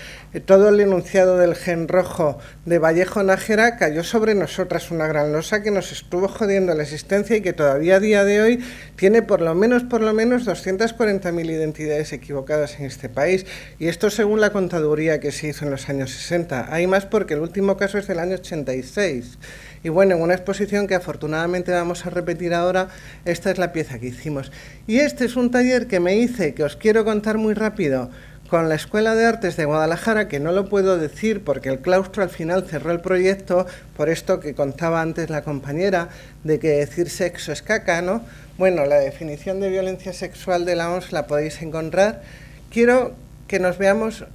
Todo el enunciado del gen rojo de Vallejo Nájera cayó sobre nosotras, una gran losa que nos estuvo jodiendo la existencia y que todavía a día de hoy tiene por lo menos 240.000 identidades equivocadas en este país, y esto según la contaduría que se hizo en los años 60. Hay más porque el último caso es del año 86. Y bueno, en una exposición que afortunadamente vamos a repetir ahora, esta es la pieza que hicimos. Y este es un taller que me hice, que os quiero contar muy rápido, con la Escuela de Artes de Guadalajara, que no lo puedo decir porque el claustro al final cerró el proyecto, por esto que contaba antes la compañera, de que decir sexo es caca, ¿no? Bueno, la definición de violencia sexual de la OMS la podéis encontrar. Quiero que nos veamos,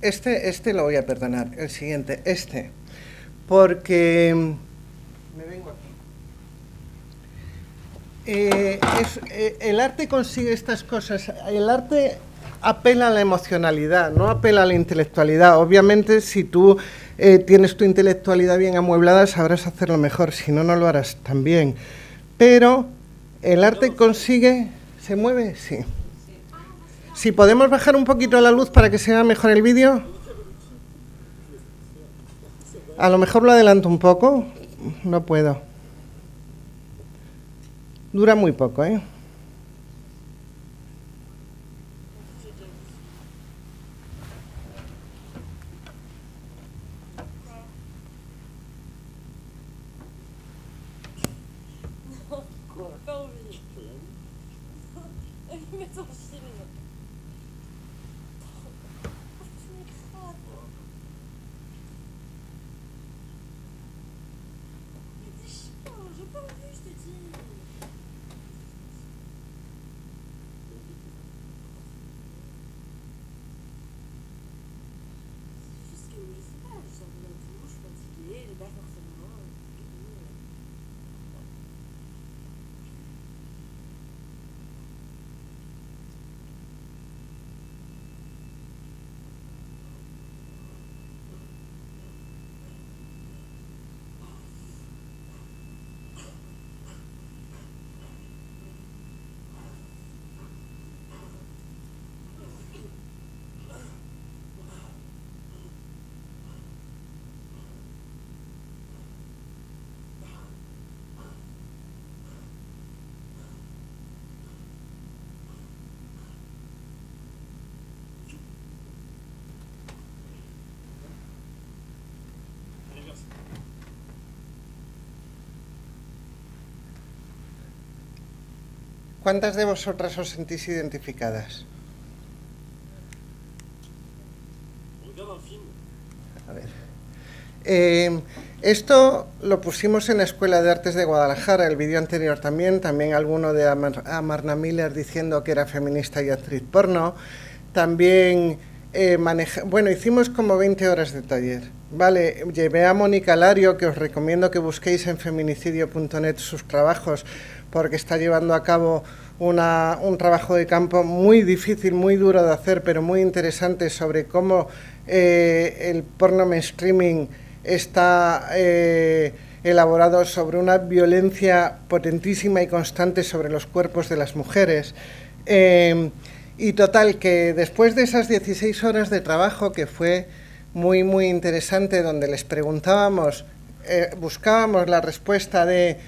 este lo voy a perdonar, el siguiente, porque me vengo aquí. El arte consigue estas cosas, el arte apela a la emocionalidad, no apela a la intelectualidad. Obviamente, si tú tienes tu intelectualidad bien amueblada, sabrás hacerlo mejor, si no, no lo harás tan bien. Pero el arte consigue... ¿Se mueve? Sí. Si podemos bajar un poquito la luz para que se vea mejor el vídeo. A lo mejor lo adelanto un poco. No puedo. Dura muy poco, ¿eh? Mais ton film. Tu es grave. Mais t'es chiant, j'ai pas envie, je te dis. C'est juste que, je sais pas, je sors de la douche, je suis fatiguée, j'ai pas forcément. ¿Cuántas de vosotras os sentís identificadas? A ver. Esto lo pusimos en la Escuela de Artes de Guadalajara, el vídeo anterior también alguno de Amarna Miller diciendo que era feminista y actriz porno. También hicimos como 20 horas de taller. Vale, llevé a Mónica Lario, que os recomiendo que busquéis en feminicidio.net sus trabajos, porque está llevando a cabo un trabajo de campo muy difícil, muy duro de hacer, pero muy interesante sobre cómo el porno mainstreaming está elaborado sobre una violencia potentísima y constante sobre los cuerpos de las mujeres. Y total, que después de esas 16 horas de trabajo, que fue muy, muy interesante, donde les preguntábamos, buscábamos la respuesta de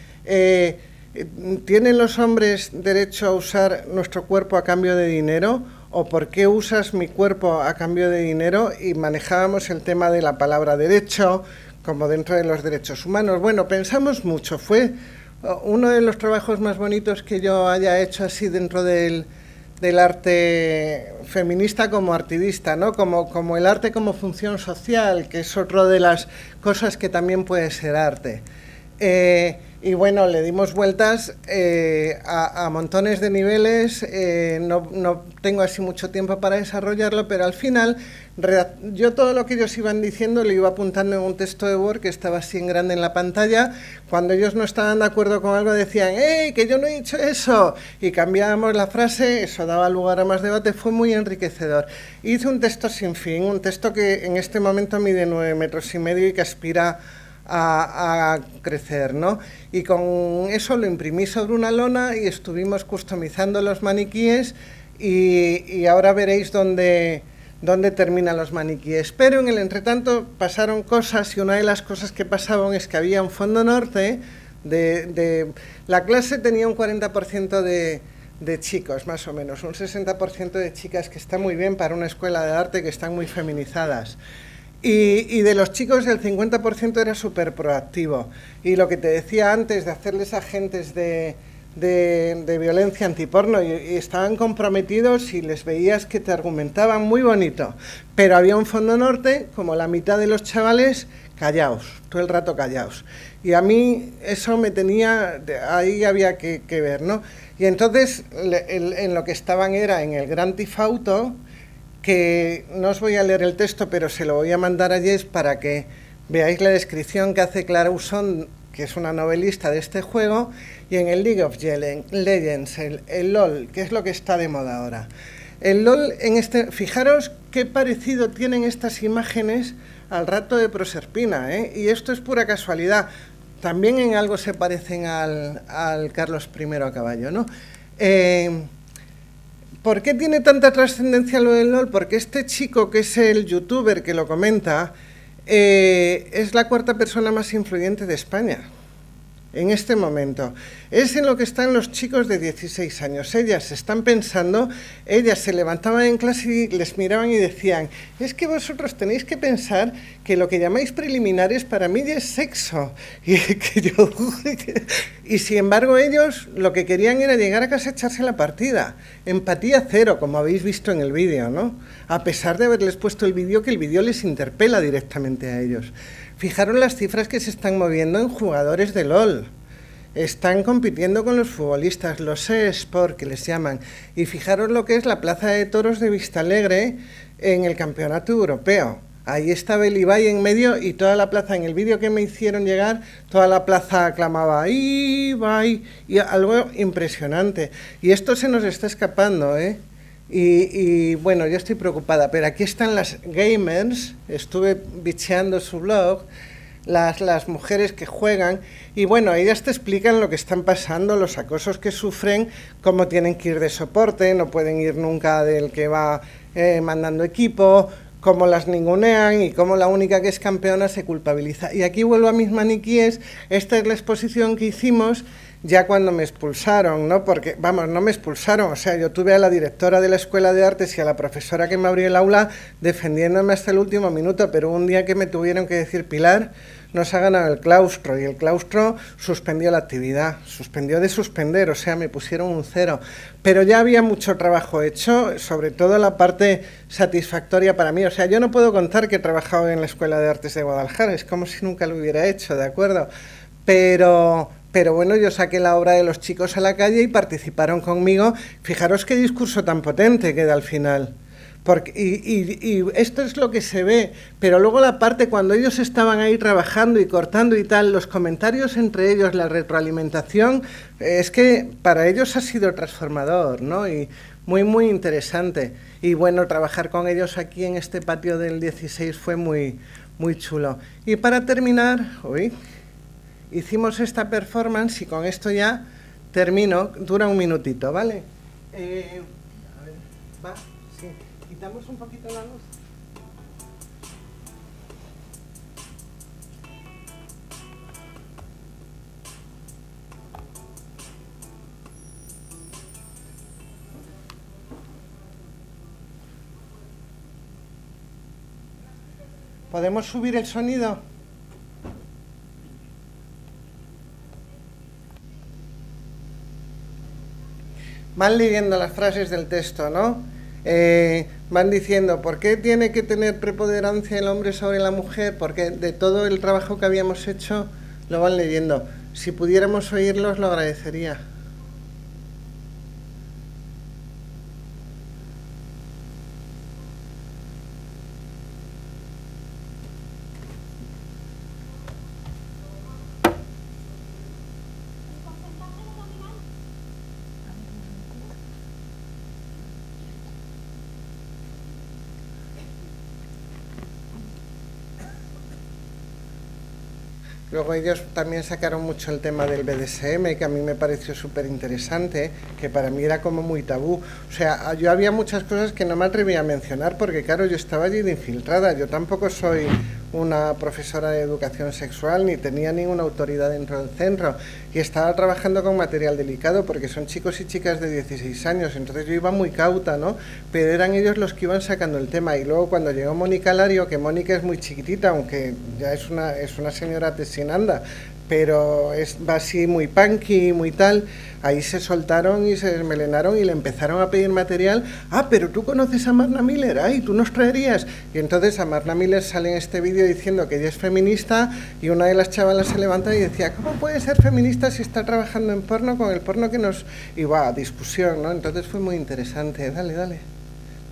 ¿tienen los hombres derecho a usar nuestro cuerpo a cambio de dinero? ¿O por qué usas mi cuerpo a cambio de dinero? Y manejábamos el tema de la palabra derecho, como dentro de los derechos humanos. Bueno, pensamos mucho. Fue uno de los trabajos más bonitos que yo haya hecho así dentro del arte feminista como artivista, ¿no? Como el arte como función social, que es otra de las cosas que también puede ser arte. Y bueno, le dimos vueltas a montones de niveles, no tengo así mucho tiempo para desarrollarlo, pero al final yo todo lo que ellos iban diciendo lo iba apuntando en un texto de Word que estaba así en grande en la pantalla. Cuando ellos no estaban de acuerdo con algo decían ¡hey, que yo no he dicho eso! Y cambiábamos la frase, eso daba lugar a más debate, fue muy enriquecedor. Hice un texto sin fin, un texto que en este momento mide 9,5 metros y que aspira a crecer, ¿no? Y con eso lo imprimí sobre una lona y estuvimos customizando los maniquíes y ahora veréis dónde terminan los maniquíes. Pero en el entretanto pasaron cosas y una de las cosas que pasaban es que había un fondo norte la clase tenía un 40% de chicos, más o menos, un 60% de chicas, que está muy bien para una escuela de arte, que están muy feminizadas. Y de los chicos el 50% era súper proactivo. Y lo que te decía antes de hacerles agentes de violencia antiporno, y estaban comprometidos y les veías que te argumentaban muy bonito. Pero había un fondo norte, como la mitad de los chavales, callaos, todo el rato callaos. Y a mí eso me tenía, ahí había que ver, ¿no? Y entonces en lo que estaban era en el Gran Tifauto, que no os voy a leer el texto, pero se lo voy a mandar a Jess para que veáis la descripción que hace Clara Usón, que es una novelista de este juego, y en el League of Legends, el LOL, que es lo que está de moda ahora. El LOL, fijaros qué parecido tienen estas imágenes al rato de Proserpina, ¿eh? Y esto es pura casualidad. También en algo se parecen al Carlos I a caballo, ¿no? ¿Por qué tiene tanta trascendencia lo del LOL? Porque este chico, que es el youtuber que lo comenta, es la cuarta persona más influyente de España en este momento. es en lo que están los chicos de 16 años. Ellas están pensando, ellas se levantaban en clase y les miraban y decían, es que vosotros tenéis que pensar que lo que llamáis preliminares para mí ya es sexo. Y sin embargo ellos lo que querían era llegar a casa y echarse la partida. Empatía cero, como habéis visto en el vídeo, ¿no? A pesar de haberles puesto el vídeo, que el vídeo les interpela directamente a ellos. Fijaros las cifras que se están moviendo en jugadores de LOL. Están compitiendo con los futbolistas, los eSport que les llaman. Y fijaros lo que es la Plaza de Toros de Vistalegre en el Campeonato Europeo. Ahí estaba el Ibai en medio y toda la plaza, en el vídeo que me hicieron llegar, toda la plaza aclamaba Ibai, y algo impresionante. Y esto se nos está escapando, ¿eh? Y bueno, yo estoy preocupada, pero aquí están las gamers, estuve bicheando su blog, las mujeres que juegan, y bueno, ellas te explican lo que están pasando, los acosos que sufren, cómo tienen que ir de soporte, no pueden ir nunca del que va mandando equipo, cómo las ningunean y cómo la única que es campeona se culpabiliza. Y aquí vuelvo a mis maniquíes, esta es la exposición que hicimos ya cuando me expulsaron, ¿no? Porque, vamos, no me expulsaron, o sea, yo tuve a la directora de la Escuela de Artes y a la profesora que me abrió el aula defendiéndome hasta el último minuto, pero un día que me tuvieron que decir, Pilar, nos ha ganado el claustro, y el claustro suspendió la actividad, suspendió de suspender, o sea, me pusieron un 0. Pero ya había mucho trabajo hecho, sobre todo la parte satisfactoria para mí. O sea, yo no puedo contar que he trabajado en la Escuela de Artes de Guadalajara, es como si nunca lo hubiera hecho, ¿de acuerdo? Pero bueno, yo saqué la obra de los chicos a la calle y participaron conmigo. Fijaros qué discurso tan potente queda al final. Porque, y esto es lo que se ve, pero luego la parte cuando ellos estaban ahí trabajando y cortando y tal, los comentarios entre ellos, la retroalimentación, es que para ellos ha sido transformador, ¿no? Y muy, muy interesante. Y bueno, trabajar con ellos aquí en este patio del 16 fue muy, muy chulo. Y para terminar, hicimos esta performance y con esto ya termino, dura un minutito, ¿vale? A ver, va, sí. Quitamos un poquito la luz. ¿Podemos subir el sonido? Van leyendo las frases del texto, ¿no? Van diciendo, ¿por qué tiene que tener preponderancia el hombre sobre la mujer? Porque de todo el trabajo que habíamos hecho lo van leyendo. Si pudiéramos oírlos, lo agradecería. Luego ellos también sacaron mucho el tema del BDSM, que a mí me pareció súper interesante, que para mí era como muy tabú. O sea, yo había muchas cosas que no me atrevía a mencionar porque, claro, yo estaba allí de infiltrada. Yo tampoco soy una profesora de educación sexual ni tenía ninguna autoridad dentro del centro. Y estaba trabajando con material delicado porque son chicos y chicas de 16 años. Entonces yo iba muy cauta, ¿no? Pero eran ellos los que iban sacando el tema. Y luego cuando llegó Mónica Lario, que Mónica es muy chiquitita, aunque ya es una señora tesinanda, pero va así muy punky, muy tal, ahí se soltaron y se desmelenaron y le empezaron a pedir material. Ah, pero tú conoces a Marna Miller, ay, tú nos traerías. Y entonces a Marna Miller sale en este vídeo diciendo que ella es feminista y una de las chavalas se levanta y decía, ¿cómo puede ser feminista si está trabajando en porno con el porno que nos... Y va, discusión, ¿no? Entonces fue muy interesante. Dale, dale.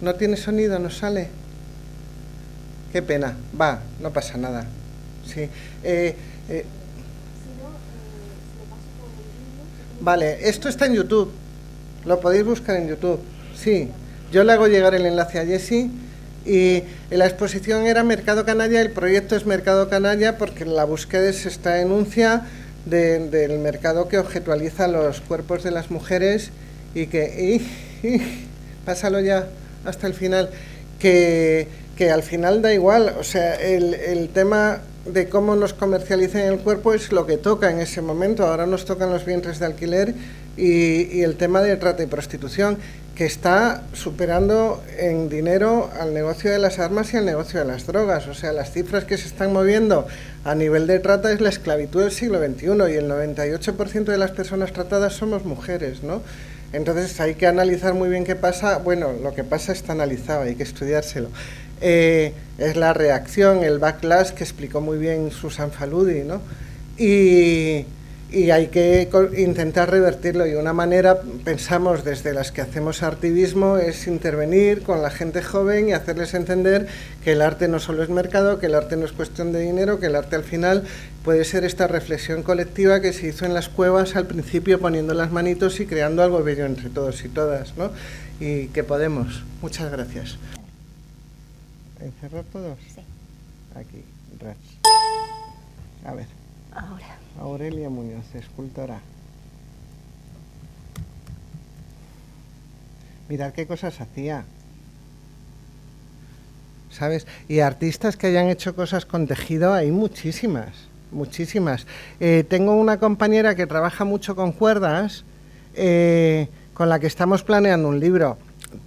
¿No tiene sonido? ¿No sale? Qué pena. Va, no pasa nada. Sí. Vale, esto está en YouTube, lo podéis buscar en YouTube, sí. Yo le hago llegar el enlace a Jessie y la exposición era Mercado Canalla, el proyecto es Mercado Canalla porque la búsqueda es esta denuncia del mercado que objetualiza los cuerpos de las mujeres y que, pásalo ya hasta el final, que al final da igual, o sea, el tema de cómo nos comercializan el cuerpo es lo que toca en ese momento. Ahora nos tocan los vientres de alquiler y el tema de trata y prostitución, que está superando en dinero al negocio de las armas y al negocio de las drogas. O sea, las cifras que se están moviendo a nivel de trata es la esclavitud del siglo XXI y el 98% de las personas tratadas somos mujeres, ¿no? Entonces hay que analizar muy bien qué pasa. Bueno, lo que pasa está analizado, hay que estudiárselo. Es la reacción, el backlash que explicó muy bien Susan Faludi, ¿no? Y hay que intentar revertirlo, y una manera, pensamos desde las que hacemos activismo, es intervenir con la gente joven y hacerles entender que el arte no solo es mercado, que el arte no es cuestión de dinero, que el arte al final puede ser esta reflexión colectiva que se hizo en las cuevas al principio, poniendo las manitos y creando algo bello entre todos y todas, ¿no? Y que podemos. Muchas gracias. ¿Encerrar todos? Sí. Aquí, Ras. A ver. Ahora. Aurelia Muñoz, escultora. Mirad qué cosas hacía. ¿Sabes? Y artistas que hayan hecho cosas con tejido hay muchísimas, muchísimas. Tengo una compañera que trabaja mucho con cuerdas, con la que estamos planeando un libro.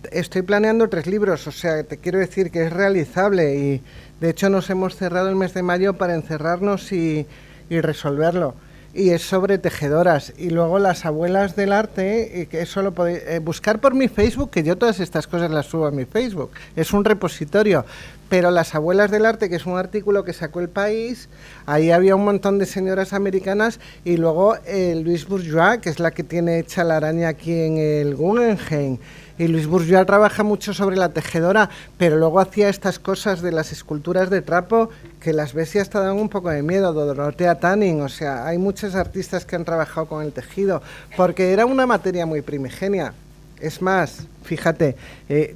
Estoy planeando 3 libros, o sea, te quiero decir que es realizable, y de hecho nos hemos cerrado el mes de mayo para encerrarnos y resolverlo. Y es sobre tejedoras. Y luego las abuelas del arte, y que eso lo podéis buscar por mi Facebook, que yo todas estas cosas las subo a mi Facebook. Es un repositorio. Pero las abuelas del arte, que es un artículo que sacó El País, ahí había un montón de señoras americanas, y luego Louise Bourgeois, que es la que tiene hecha la araña aquí en el Guggenheim. Y Louise Bourgeois trabaja mucho sobre la tejedora, pero luego hacía estas cosas de las esculturas de trapo que las ves y hasta dan un poco de miedo. Dorothea Tanning, o sea, hay muchos artistas que han trabajado con el tejido, porque era una materia muy primigenia. Es más, fíjate,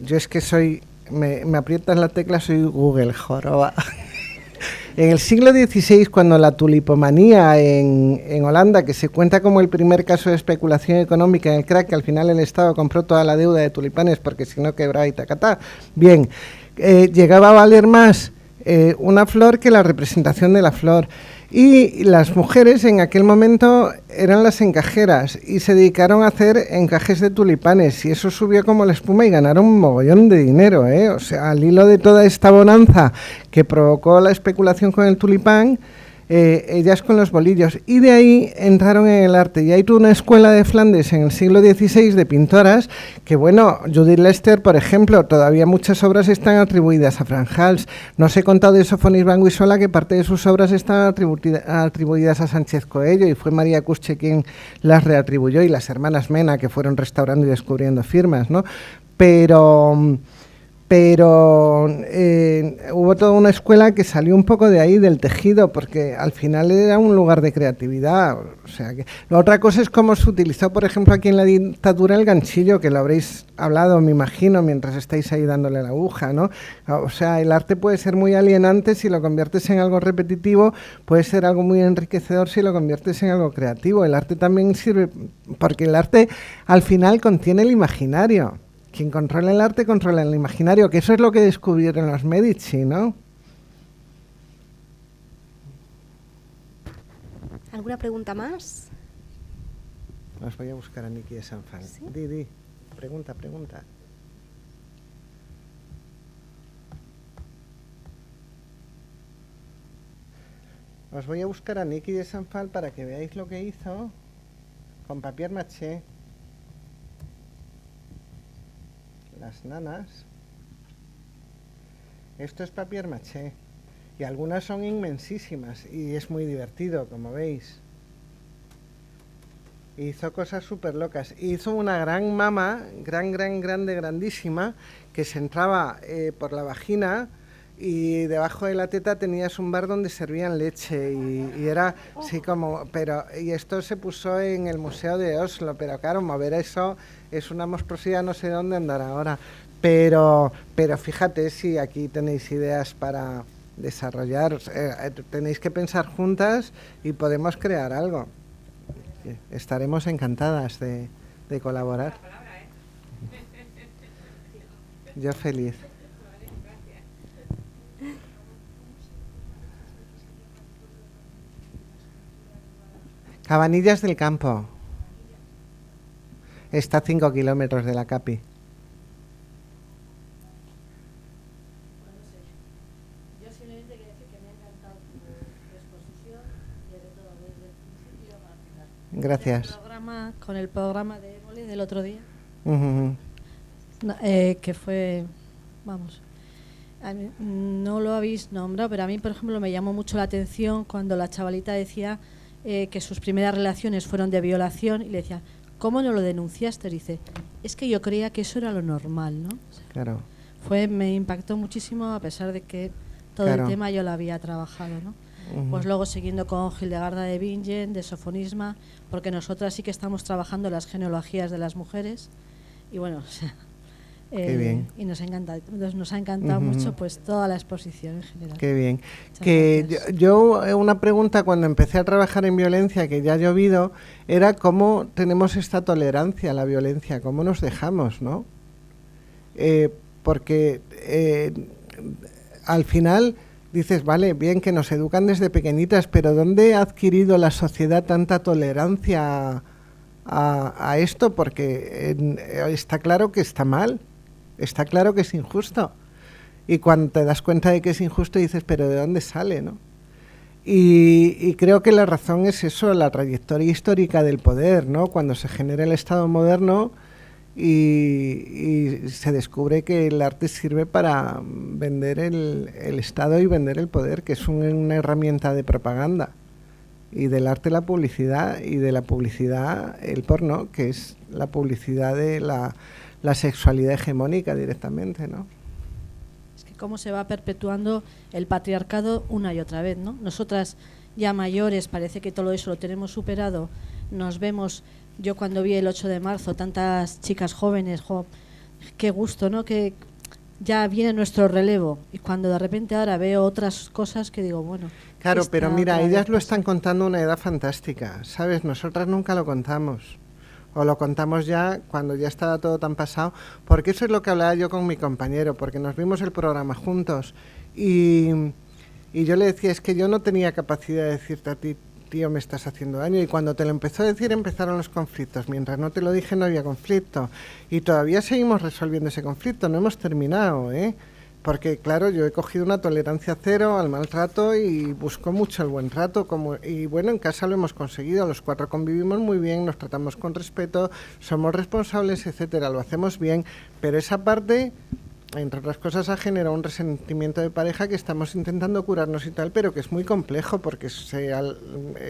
yo es que soy, me aprietas la tecla, soy Google, joroba. En el siglo XVI, cuando la tulipomanía en Holanda, que se cuenta como el primer caso de especulación económica en el crack, que al final el Estado compró toda la deuda de tulipanes porque si no quebraba y tacatá, bien, llegaba a valer más una flor que la representación de la flor. Y las mujeres en aquel momento eran las encajeras y se dedicaron a hacer encajes de tulipanes, y eso subió como la espuma y ganaron un mogollón de dinero, ¿eh? O sea, al hilo de toda esta bonanza que provocó la especulación con el tulipán, ellas con los bolillos, y de ahí entraron en el arte. Y hay toda una escuela de Flandes en el siglo XVI de pintoras que, bueno, Judith Lester, por ejemplo, todavía muchas obras están atribuidas a Frans Hals. No os he contado de Sofonis Banguisola, que parte de sus obras están atribuidas a Sánchez Coello, y fue María Cusche quien las reatribuyó, y las hermanas Mena, que fueron restaurando y descubriendo firmas, ¿no? Pero hubo toda una escuela que salió un poco de ahí, del tejido, porque al final era un lugar de creatividad. O sea, que la otra cosa es cómo se utilizó, por ejemplo, aquí en la dictadura, el ganchillo, que lo habréis hablado, me imagino, mientras estáis ahí dándole la aguja, ¿no? O sea, el arte puede ser muy alienante si lo conviertes en algo repetitivo, puede ser algo muy enriquecedor si lo conviertes en algo creativo. El arte también sirve, porque el arte al final contiene el imaginario. Quien controla el arte controla el imaginario, que eso es lo que descubrieron los Medici, ¿no? ¿Alguna pregunta más? Os voy a buscar a Niki de Sanfal. ¿Sí? Di, pregunta. Os voy a buscar a Niki de Sanfal para que veáis lo que hizo con papier maché. Las nanas. Esto es papier maché, y algunas son inmensísimas, y es muy divertido, como veis. Hizo cosas súper locas. Hizo una gran mama, grandísima, que se entraba por la vagina, y debajo de la teta tenías un bar donde servían leche, y era así como, y esto se puso en el Museo de Oslo, pero claro, mover eso es una monstruosidad, no sé dónde andar ahora, pero fíjate, si aquí tenéis ideas para desarrollar, tenéis que pensar juntas y podemos crear algo. Estaremos encantadas de colaborar. Yo feliz. Cabanillas del Campo. Está a 5 kilómetros de la Capi. Yo simplemente quería decir que me ha encantado tu exposición, desde todo, desde el principio al final. Gracias. Con el programa de Évole del otro día, Ujú. que fue, vamos, a mí, no lo habéis nombrado, pero a mí, por ejemplo, me llamó mucho la atención cuando la chavalita decía que sus primeras relaciones fueron de violación y le decía, ¿cómo no lo denunciaste? Y dice, es que yo creía que eso era lo normal, ¿no? O sea, Claro. me impactó muchísimo a pesar de que todo Claro. el tema yo lo había trabajado, ¿no? Ujú. Pues luego siguiendo con Hildegarda de Bingen, de Sofonisma, porque nosotras sí que estamos trabajando las genealogías de las mujeres y bueno, o sea, Qué bien. y nos ha encantado Ujú. mucho pues toda la exposición en general. Qué bien. Muchas Que gracias. una pregunta cuando empecé a trabajar en violencia, que ya ha llovido, era cómo tenemos esta tolerancia a la violencia, cómo nos dejamos, ¿no? Porque al final dices, vale, bien que nos educan desde pequeñitas, pero ¿dónde ha adquirido la sociedad tanta tolerancia a esto? Porque está claro que está mal, está claro que es injusto. Y cuando te das cuenta de que es injusto dices, pero ¿de dónde sale, no? Y creo que la razón es eso, la trayectoria histórica del poder, ¿no? Cuando se genera el Estado moderno y se descubre que el arte sirve para vender el Estado y vender el poder, que es una herramienta de propaganda. Y del arte la publicidad, y de la publicidad el porno, que es la publicidad de la sexualidad hegemónica directamente, ¿no? Es que cómo se va perpetuando el patriarcado una y otra vez, ¿no? Nosotras ya mayores parece que todo eso lo tenemos superado, nos vemos, yo cuando vi el 8 de marzo tantas chicas jóvenes, qué gusto, ¿no? Que ya viene nuestro relevo y cuando de repente ahora veo otras cosas que digo, bueno... Claro, pero mira, otra ellas vez lo pasa. están contando a una edad fantástica, ¿sabes? Nosotras nunca lo contamos. O lo contamos ya cuando ya estaba todo tan pasado, porque eso es lo que hablaba yo con mi compañero, porque nos vimos el programa juntos y yo le decía, es que yo no tenía capacidad de decirte a ti, tío, me estás haciendo daño, y cuando te lo empezó a decir empezaron los conflictos, mientras no te lo dije no había conflicto, y todavía seguimos resolviendo ese conflicto, no hemos terminado, ¿eh? Porque claro, yo he cogido una tolerancia cero al maltrato y busco mucho el buen trato, y bueno, en casa lo hemos conseguido, los 4 convivimos muy bien, nos tratamos con respeto, somos responsables, etcétera, lo hacemos bien, pero esa parte, entre otras cosas, ha generado un resentimiento de pareja que estamos intentando curarnos y tal, pero que es muy complejo porque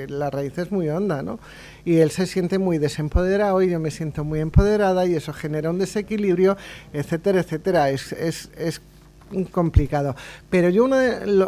la raíz es muy honda, ¿no? Y él se siente muy desempoderado y yo me siento muy empoderada y eso genera un desequilibrio, etcétera, etcétera. Es complicado. Pero yo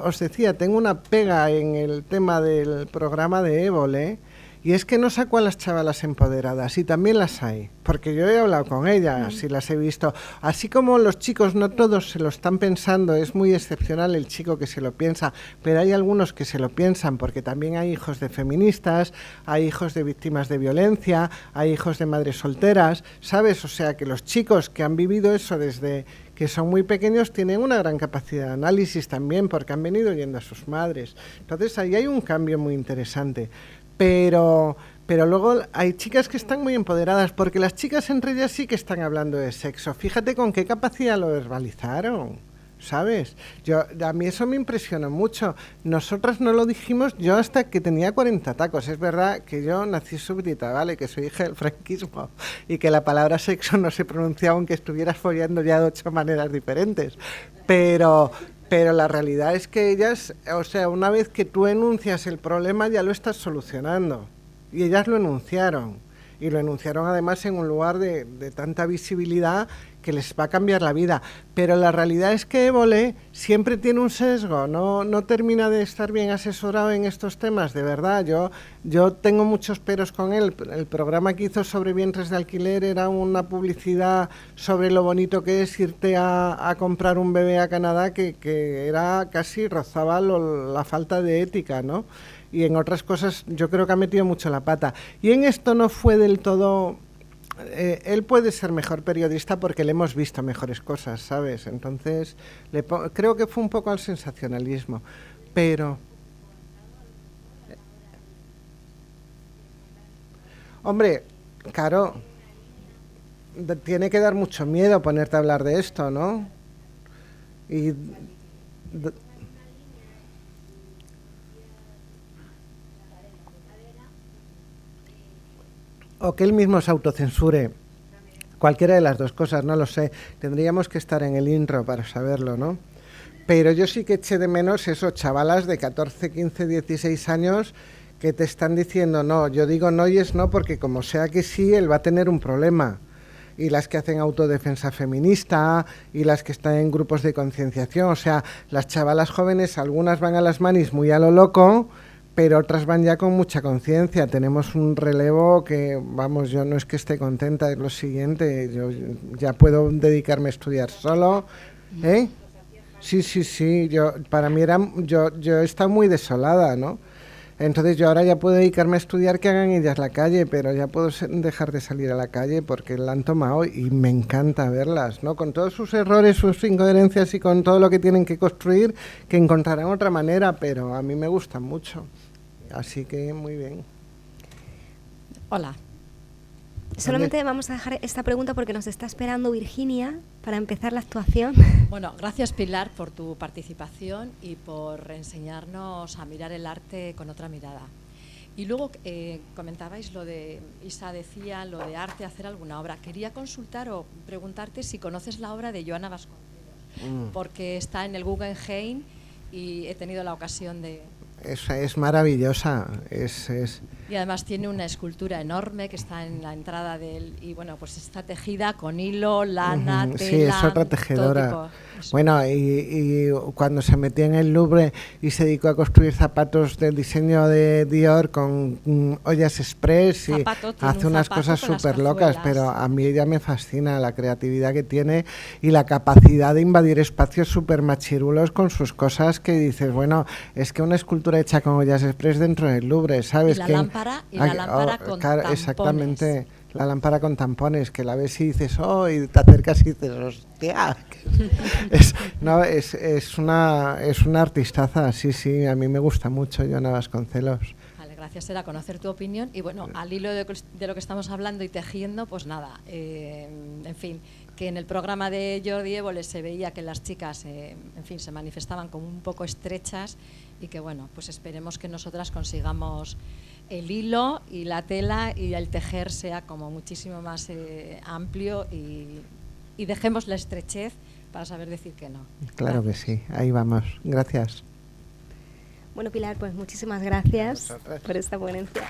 os decía, tengo una pega en el tema del programa de Évole, y es que no saco a las chavalas empoderadas, y también las hay, porque yo he hablado con ellas y las he visto. Así como los chicos, no todos se lo están pensando, es muy excepcional el chico que se lo piensa, pero hay algunos que se lo piensan, porque también hay hijos de feministas, hay hijos de víctimas de violencia, hay hijos de madres solteras, ¿sabes? O sea, que los chicos que han vivido eso desde que son muy pequeños tienen una gran capacidad de análisis también, porque han venido oyendo a sus madres. Entonces ahí hay un cambio muy interesante. Pero luego hay chicas que están muy empoderadas, porque las chicas entre ellas sí que están hablando de sexo. Fíjate con qué capacidad lo verbalizaron, ¿sabes? A mí eso me impresionó mucho. Nosotras no lo dijimos yo hasta que tenía 40 tacos. Es verdad que yo nací súbdita, ¿vale? Que soy hija del franquismo y que la palabra sexo no se pronunciaba aunque estuvieras follando ya de 8 maneras diferentes. Pero la realidad es que ellas, o sea, una vez que tú enuncias el problema ya lo estás solucionando. Y ellas lo enunciaron. Y lo enunciaron además en un lugar de tanta visibilidad que les va a cambiar la vida. Pero la realidad es que Évole siempre tiene un sesgo, no termina de estar bien asesorado en estos temas, de verdad. Yo tengo muchos peros con él. El programa que hizo sobre vientres de alquiler era una publicidad sobre lo bonito que es irte a comprar un bebé a Canadá, que era casi rozaba la falta de ética, ¿no? Y en otras cosas yo creo que ha metido mucho la pata. Y en esto no fue del todo... él puede ser mejor periodista porque le hemos visto mejores cosas, ¿sabes? Entonces, creo que fue un poco al sensacionalismo. Pero... Hombre, claro, tiene que dar mucho miedo ponerte a hablar de esto, ¿no? Y o que él mismo se autocensure. Cualquiera de las dos cosas, no lo sé. Tendríamos que estar en el intro para saberlo, ¿no? Pero yo sí que eché de menos esos chavalas de 14, 15, 16 años que te están diciendo no. Yo digo no y es no porque como sea que sí, él va a tener un problema. Y las que hacen autodefensa feminista y las que están en grupos de concienciación. O sea, las chavalas jóvenes, algunas van a las manis muy a lo loco, pero otras van ya con mucha conciencia. Tenemos un relevo que, vamos, yo no es que esté contenta, es lo siguiente, yo ya puedo dedicarme a estudiar solo, ¿eh? Sí, para mí yo he estado muy desolada, ¿no? Entonces yo ahora ya puedo dedicarme a estudiar, que hagan ellas la calle, pero ya puedo dejar de salir a la calle porque la han tomado y me encanta verlas, ¿no? Con todos sus errores, sus incoherencias y con todo lo que tienen que construir, que encontrarán otra manera, pero a mí me gustan mucho. Así que muy bien. Hola. Solamente vamos a dejar esta pregunta porque nos está esperando Virginia para empezar la actuación. Bueno, gracias Pilar por tu participación y por enseñarnos a mirar el arte con otra mirada. Y luego comentabais lo de, Isa decía, lo de arte, hacer alguna obra. Quería consultar o preguntarte si conoces la obra de Joana Vasconcelos, porque está en el Guggenheim y he tenido la ocasión de... Es maravillosa, Y además tiene una escultura enorme que está en la entrada del... Y bueno, pues está tejida con hilo, lana, tela... Sí, es otra tejedora. Bueno, y cuando se metió en el Louvre y se dedicó a construir zapatos del diseño de Dior con ollas express y hace unas cosas súper locas, pero a mí ella me fascina la creatividad que tiene y la capacidad de invadir espacios súper machirulos con sus cosas que dices, bueno, es que una escultura hecha con ollas express dentro del Louvre, ¿sabes? Y la lámpara con tampones. Exactamente, la lámpara con tampones, que la ves y dices, oh, y te acercas y dices, hostia. Es una artistaza, sí, a mí me gusta mucho Joana Vasconcelos. Vale, gracias, era conocer tu opinión. Y bueno, al hilo de lo que estamos hablando y tejiendo, pues nada, en fin, que en el programa de Jordi Évole se veía que las chicas, en fin, se manifestaban como un poco estrechas y que bueno, pues esperemos que nosotras consigamos el hilo y la tela y el tejer sea como muchísimo más amplio y dejemos la estrechez para saber decir que no. Claro gracias. Que sí, ahí vamos. Gracias. Bueno, Pilar, pues muchísimas gracias por esta ponencia.